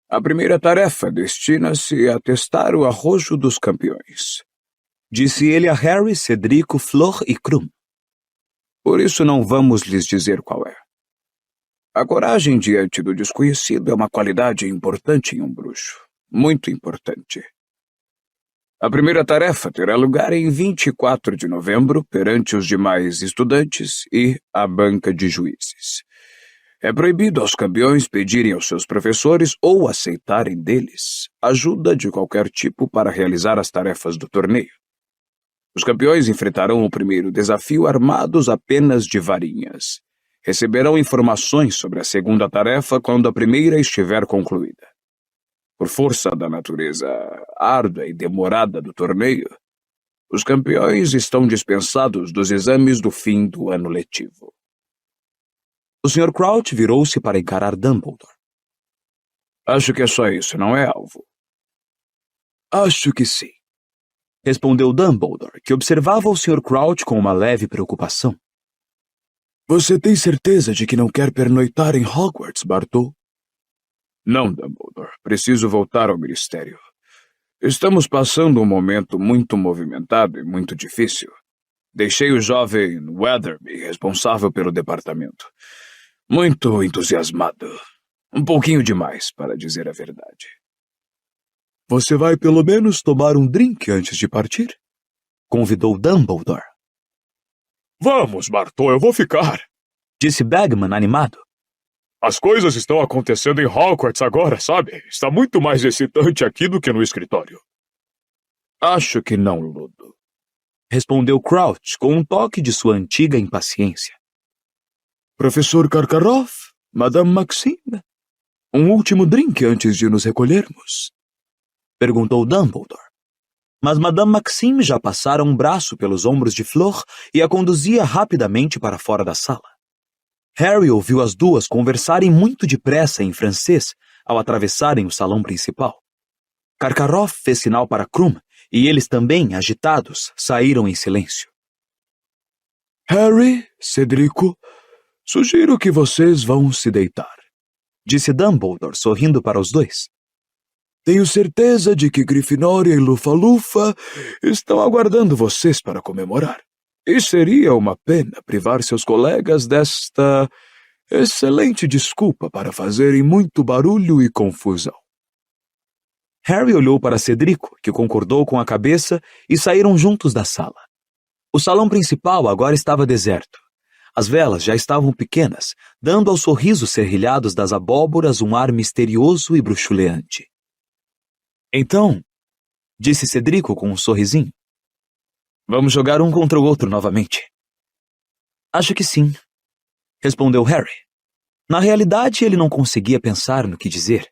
A primeira tarefa destina-se a testar o arrojo dos campeões, disse ele a Harry, Cedrico, Fleur e Krum. Por isso não vamos lhes dizer qual é. A coragem diante do desconhecido é uma qualidade importante em um bruxo. Muito importante. A primeira tarefa terá lugar em 24 de novembro perante os demais estudantes e a banca de juízes. É proibido aos campeões pedirem aos seus professores ou aceitarem deles ajuda de qualquer tipo para realizar as tarefas do torneio. Os campeões enfrentarão o primeiro desafio armados apenas de varinhas. Receberão informações sobre a segunda tarefa quando a primeira estiver concluída. Por força da natureza árdua e demorada do torneio, os campeões estão dispensados dos exames do fim do ano letivo. O Sr. Crouch virou-se para encarar Dumbledore. Acho que é só isso, não é, Alvo? Acho que sim, respondeu Dumbledore, que observava o Sr. Crouch com uma leve preocupação. Você tem certeza de que não quer pernoitar em Hogwarts, Bartô? Não, Dumbledore. Preciso voltar ao ministério. Estamos passando um momento muito movimentado e muito difícil. Deixei o jovem Weatherby responsável pelo departamento. Muito entusiasmado. Um pouquinho demais, para dizer a verdade. Você vai pelo menos tomar um drink antes de partir? Convidou Dumbledore. Vamos, Bartô, eu vou ficar, disse Bagman animado. As coisas estão acontecendo em Hogwarts agora, sabe? Está muito mais excitante aqui do que no escritório. Acho que não, Ludo, respondeu Crouch com um toque de sua antiga impaciência. Professor Karkaroff, Madame Maxime, um último drink antes de nos recolhermos? Perguntou Dumbledore. Mas Madame Maxime já passara um braço pelos ombros de Fleur e a conduzia rapidamente para fora da sala. Harry ouviu as duas conversarem muito depressa em francês ao atravessarem o salão principal. Karkaroff fez sinal para Krum e eles também, agitados, saíram em silêncio. Harry, Cedrico, sugiro que vocês vão se deitar, disse Dumbledore, sorrindo para os dois. Tenho certeza de que Grifinória e Lufa-Lufa estão aguardando vocês para comemorar. E seria uma pena privar seus colegas desta excelente desculpa para fazerem muito barulho e confusão. Harry olhou para Cedrico, que concordou com a cabeça, e saíram juntos da sala. O salão principal agora estava deserto. As velas já estavam pequenas, dando aos sorrisos serrilhados das abóboras um ar misterioso e bruxuleante. Então, disse Cedrico com um sorrisinho, vamos jogar um contra o outro novamente. Acho que sim, respondeu Harry. Na realidade, ele não conseguia pensar no que dizer.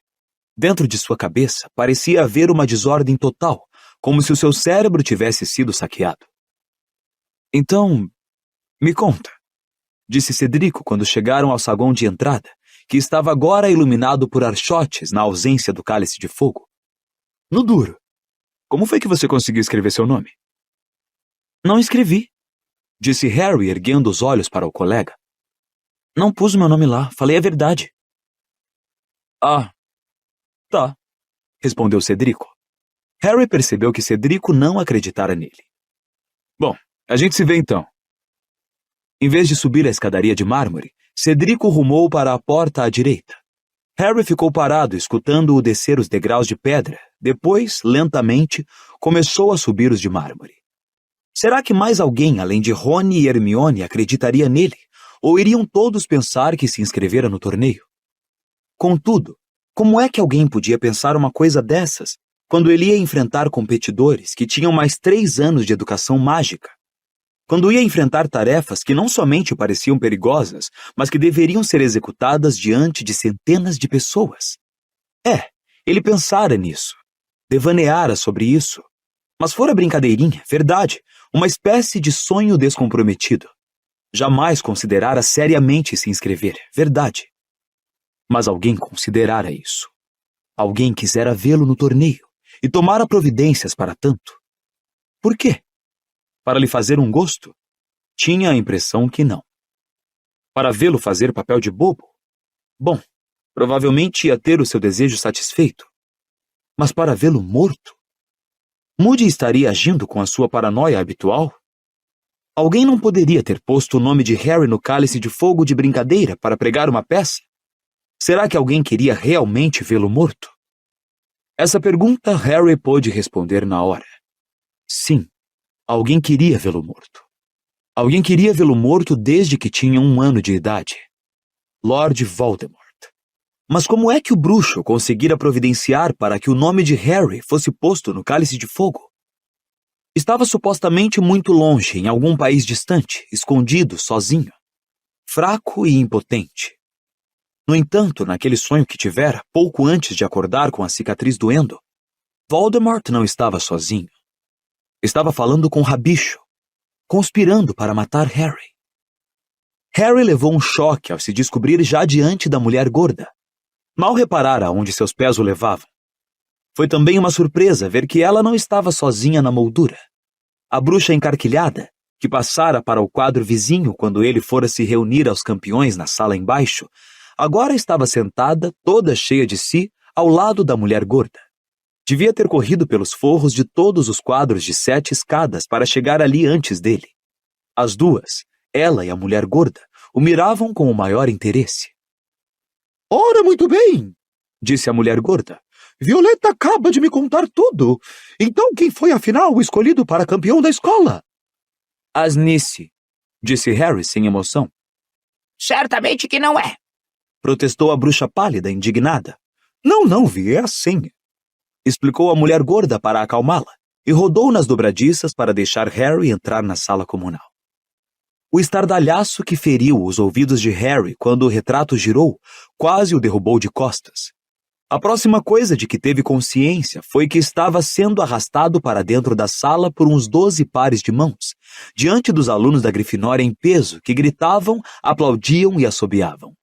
Dentro de sua cabeça, parecia haver uma desordem total, como se o seu cérebro tivesse sido saqueado. Então, me conta, disse Cedrico quando chegaram ao saguão de entrada, que estava agora iluminado por archotes na ausência do cálice de fogo. No duro, como foi que você conseguiu escrever seu nome? Não escrevi, disse Harry erguendo os olhos para o colega. Não pus meu nome lá, falei a verdade. Ah, tá, respondeu Cedrico. Harry percebeu que Cedrico não acreditara nele. Bom, a gente se vê então. Em vez de subir a escadaria de mármore, Cedrico rumou para a porta à direita. Harry ficou parado, escutando-o descer os degraus de pedra. Depois, lentamente, começou a subir os de mármore. Será que mais alguém, além de Rony e Hermione, acreditaria nele? Ou iriam todos pensar que se inscrevera no torneio? Contudo, como é que alguém podia pensar uma coisa dessas, quando ele ia enfrentar competidores que tinham mais 3 anos de educação mágica? Quando ia enfrentar tarefas que não somente pareciam perigosas, mas que deveriam ser executadas diante de centenas de pessoas? Ele pensara nisso, devaneara sobre isso. Mas fora brincadeirinha, verdade, uma espécie de sonho descomprometido. Jamais considerara seriamente se inscrever, verdade. Mas alguém considerara isso. Alguém quisera vê-lo no torneio e tomara providências para tanto. Por quê? Para lhe fazer um gosto? Tinha a impressão que não. Para vê-lo fazer papel de bobo? Bom, provavelmente ia ter o seu desejo satisfeito. Mas para vê-lo morto? Moody estaria agindo com a sua paranoia habitual? Alguém não poderia ter posto o nome de Harry no cálice de fogo de brincadeira para pregar uma peça? Será que alguém queria realmente vê-lo morto? Essa pergunta Harry pôde responder na hora. Sim, alguém queria vê-lo morto. Alguém queria vê-lo morto desde que tinha 1 ano de idade. Lord Voldemort. Mas como é que o bruxo conseguira providenciar para que o nome de Harry fosse posto no cálice de fogo? Estava supostamente muito longe, em algum país distante, escondido, sozinho. Fraco e impotente. No entanto, naquele sonho que tivera, pouco antes de acordar com a cicatriz doendo, Voldemort não estava sozinho. Estava falando com Rabicho, conspirando para matar Harry. Harry levou um choque ao se descobrir já diante da mulher gorda. Mal reparara onde seus pés o levavam. Foi também uma surpresa ver que ela não estava sozinha na moldura. A bruxa encarquilhada, que passara para o quadro vizinho quando ele fora se reunir aos campeões na sala embaixo, agora estava sentada, toda cheia de si, ao lado da mulher gorda. Devia ter corrido pelos forros de todos os quadros de 7 escadas para chegar ali antes dele. As duas, ela e a mulher gorda, o miravam com o maior interesse. Ora, muito bem, disse a mulher gorda. Violeta acaba de me contar tudo. Então quem foi afinal o escolhido para campeão da escola? Asnice, disse Harry sem emoção. Certamente que não é. Protestou a bruxa pálida, indignada. Não, Vi, é assim. Explicou a mulher gorda para acalmá-la e rodou nas dobradiças para deixar Harry entrar na sala comunal. O estardalhaço que feriu os ouvidos de Harry quando o retrato girou quase o derrubou de costas. A próxima coisa de que teve consciência foi que estava sendo arrastado para dentro da sala por uns 12 pares de mãos, diante dos alunos da Grifinória em peso que gritavam, aplaudiam e assobiavam.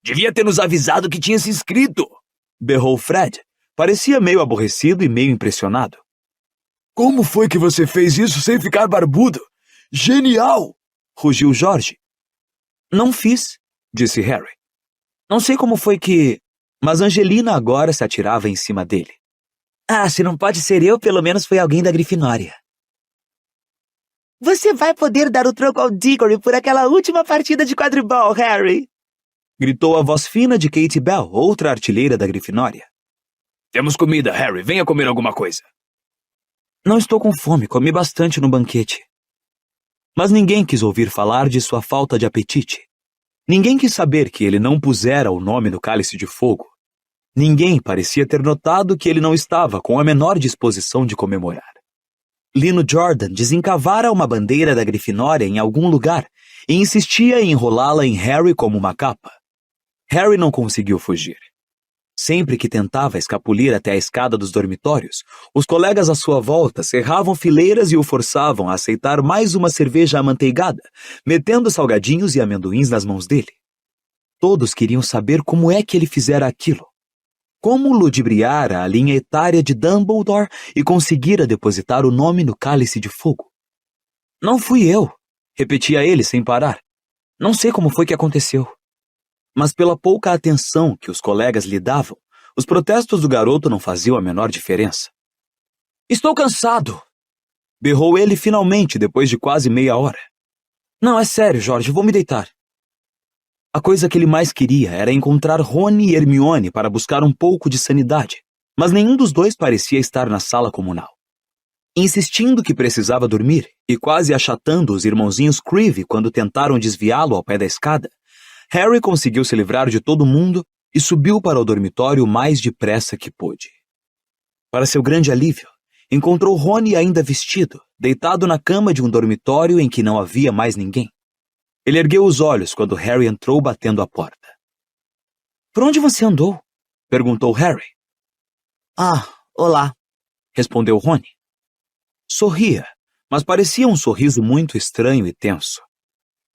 Devia ter nos avisado que tinha se inscrito, berrou Fred. Parecia meio aborrecido e meio impressionado. Como foi que você fez isso sem ficar barbudo? Genial! Rugiu Jorge. Não fiz, disse Harry. Não sei como foi que... Mas Angelina agora se atirava em cima dele. Ah, se não pode ser eu, pelo menos foi alguém da Grifinória. Você vai poder dar o troco ao Diggory por aquela última partida de quadribol, Harry. Gritou a voz fina de Katie Bell, outra artilheira da Grifinória. Temos comida, Harry. Venha comer alguma coisa. Não estou com fome, comi bastante no banquete. Mas ninguém quis ouvir falar de sua falta de apetite. Ninguém quis saber que ele não pusera o nome no cálice de fogo. Ninguém parecia ter notado que ele não estava com a menor disposição de comemorar. Lino Jordan desencavara uma bandeira da Grifinória em algum lugar e insistia em enrolá-la em Harry como uma capa. Harry não conseguiu fugir. Sempre que tentava escapulir até a escada dos dormitórios, os colegas à sua volta cerravam fileiras e o forçavam a aceitar mais uma cerveja amanteigada, metendo salgadinhos e amendoins nas mãos dele. Todos queriam saber como é que ele fizera aquilo. Como ludibriara a linha etária de Dumbledore e conseguira depositar o nome no cálice de fogo. Não fui eu, repetia ele sem parar. Não sei como foi que aconteceu. Mas pela pouca atenção que os colegas lhe davam, os protestos do garoto não faziam a menor diferença. Estou cansado! Berrou ele finalmente depois de quase meia hora. Não, é sério, Jorge, vou me deitar. A coisa que ele mais queria era encontrar Rony e Hermione para buscar um pouco de sanidade, mas nenhum dos dois parecia estar na sala comunal. Insistindo que precisava dormir e quase achatando os irmãozinhos Creevy quando tentaram desviá-lo ao pé da escada, Harry conseguiu se livrar de todo mundo e subiu para o dormitório o mais depressa que pôde. Para seu grande alívio, encontrou Rony ainda vestido, deitado na cama de um dormitório em que não havia mais ninguém. Ele ergueu os olhos quando Harry entrou batendo a porta. Por onde você andou? Perguntou Harry. Ah, olá, Respondeu Rony. Sorria, mas parecia um sorriso muito estranho e tenso.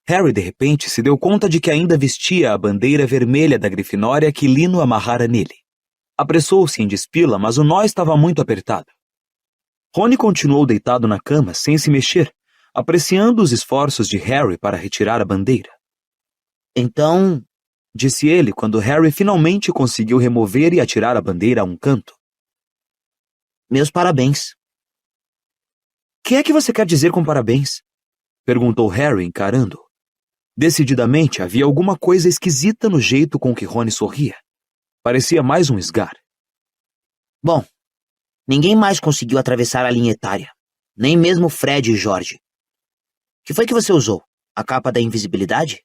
Harry, de repente, se deu conta de que ainda vestia a bandeira vermelha da Grifinória que Lino amarrara nele. Apressou-se em despila, mas o nó estava muito apertado. Rony continuou deitado na cama, sem se mexer, apreciando os esforços de Harry para retirar a bandeira. Então, Disse ele quando Harry finalmente conseguiu remover e atirar a bandeira a um canto. meus parabéns. O que é que você quer dizer com parabéns? Perguntou Harry encarando. Decididamente havia alguma coisa esquisita no jeito com que Rony sorria. Parecia mais um esgar. Bom, ninguém mais conseguiu atravessar a linha etária, nem mesmo Fred e George. Que foi que você usou? A capa da invisibilidade?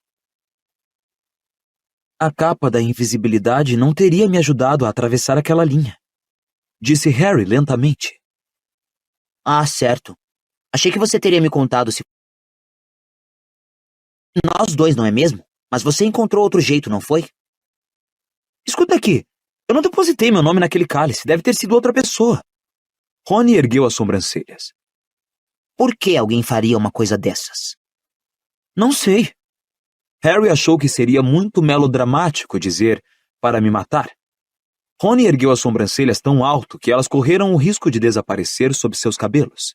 A capa da invisibilidade não teria me ajudado a atravessar aquela linha. Disse Harry lentamente. Ah, certo. Achei que você teria me contado se... Nós dois, não é mesmo? Mas você encontrou outro jeito, não foi? Escuta aqui, eu não depositei meu nome naquele cálice, deve ter sido outra pessoa. Rony ergueu as sobrancelhas. Por que alguém faria uma coisa dessas? Não sei. Harry achou que seria muito melodramático dizer para me matar. Rony ergueu as sobrancelhas tão alto que elas correram o risco de desaparecer sob seus cabelos.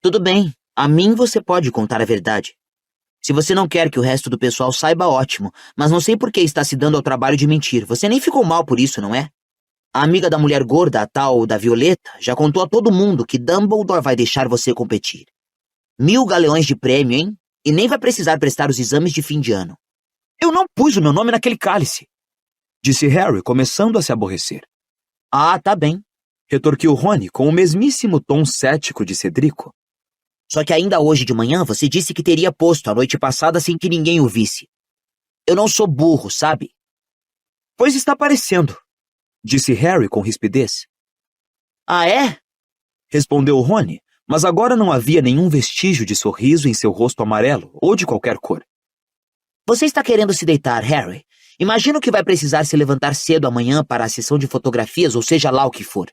Tudo bem, a mim você pode contar a verdade. Se você não quer que o resto do pessoal saiba, ótimo, mas não sei por que está se dando ao trabalho de mentir. Você nem ficou mal por isso, não é? A amiga da mulher gorda, a tal da Violeta, já contou a todo mundo que Dumbledore vai deixar você competir. 1000 galeões de prêmio, hein? E nem vai precisar prestar os exames de fim de ano. Eu não pus o meu nome naquele cálice, disse Harry, começando a se aborrecer. Ah, tá bem. Retorquiu Rony com o mesmíssimo tom cético de Cedrico. Só que ainda hoje de manhã você disse que teria posto a noite passada sem que ninguém o visse. Eu não sou burro, sabe? Pois está parecendo, disse Harry com rispidez. Ah, é? Respondeu Rony, mas agora não havia nenhum vestígio de sorriso em seu rosto amarelo ou de qualquer cor. Você está querendo se deitar, Harry? Imagino que vai precisar se levantar cedo amanhã para a sessão de fotografias ou seja lá o que for.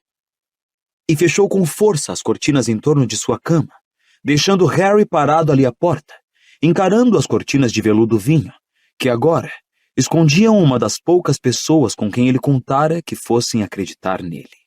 E fechou com força as cortinas em torno de sua cama, deixando Harry parado ali à porta, encarando as cortinas de veludo vinho, que agora escondiam uma das poucas pessoas com quem ele contara que fossem acreditar nele.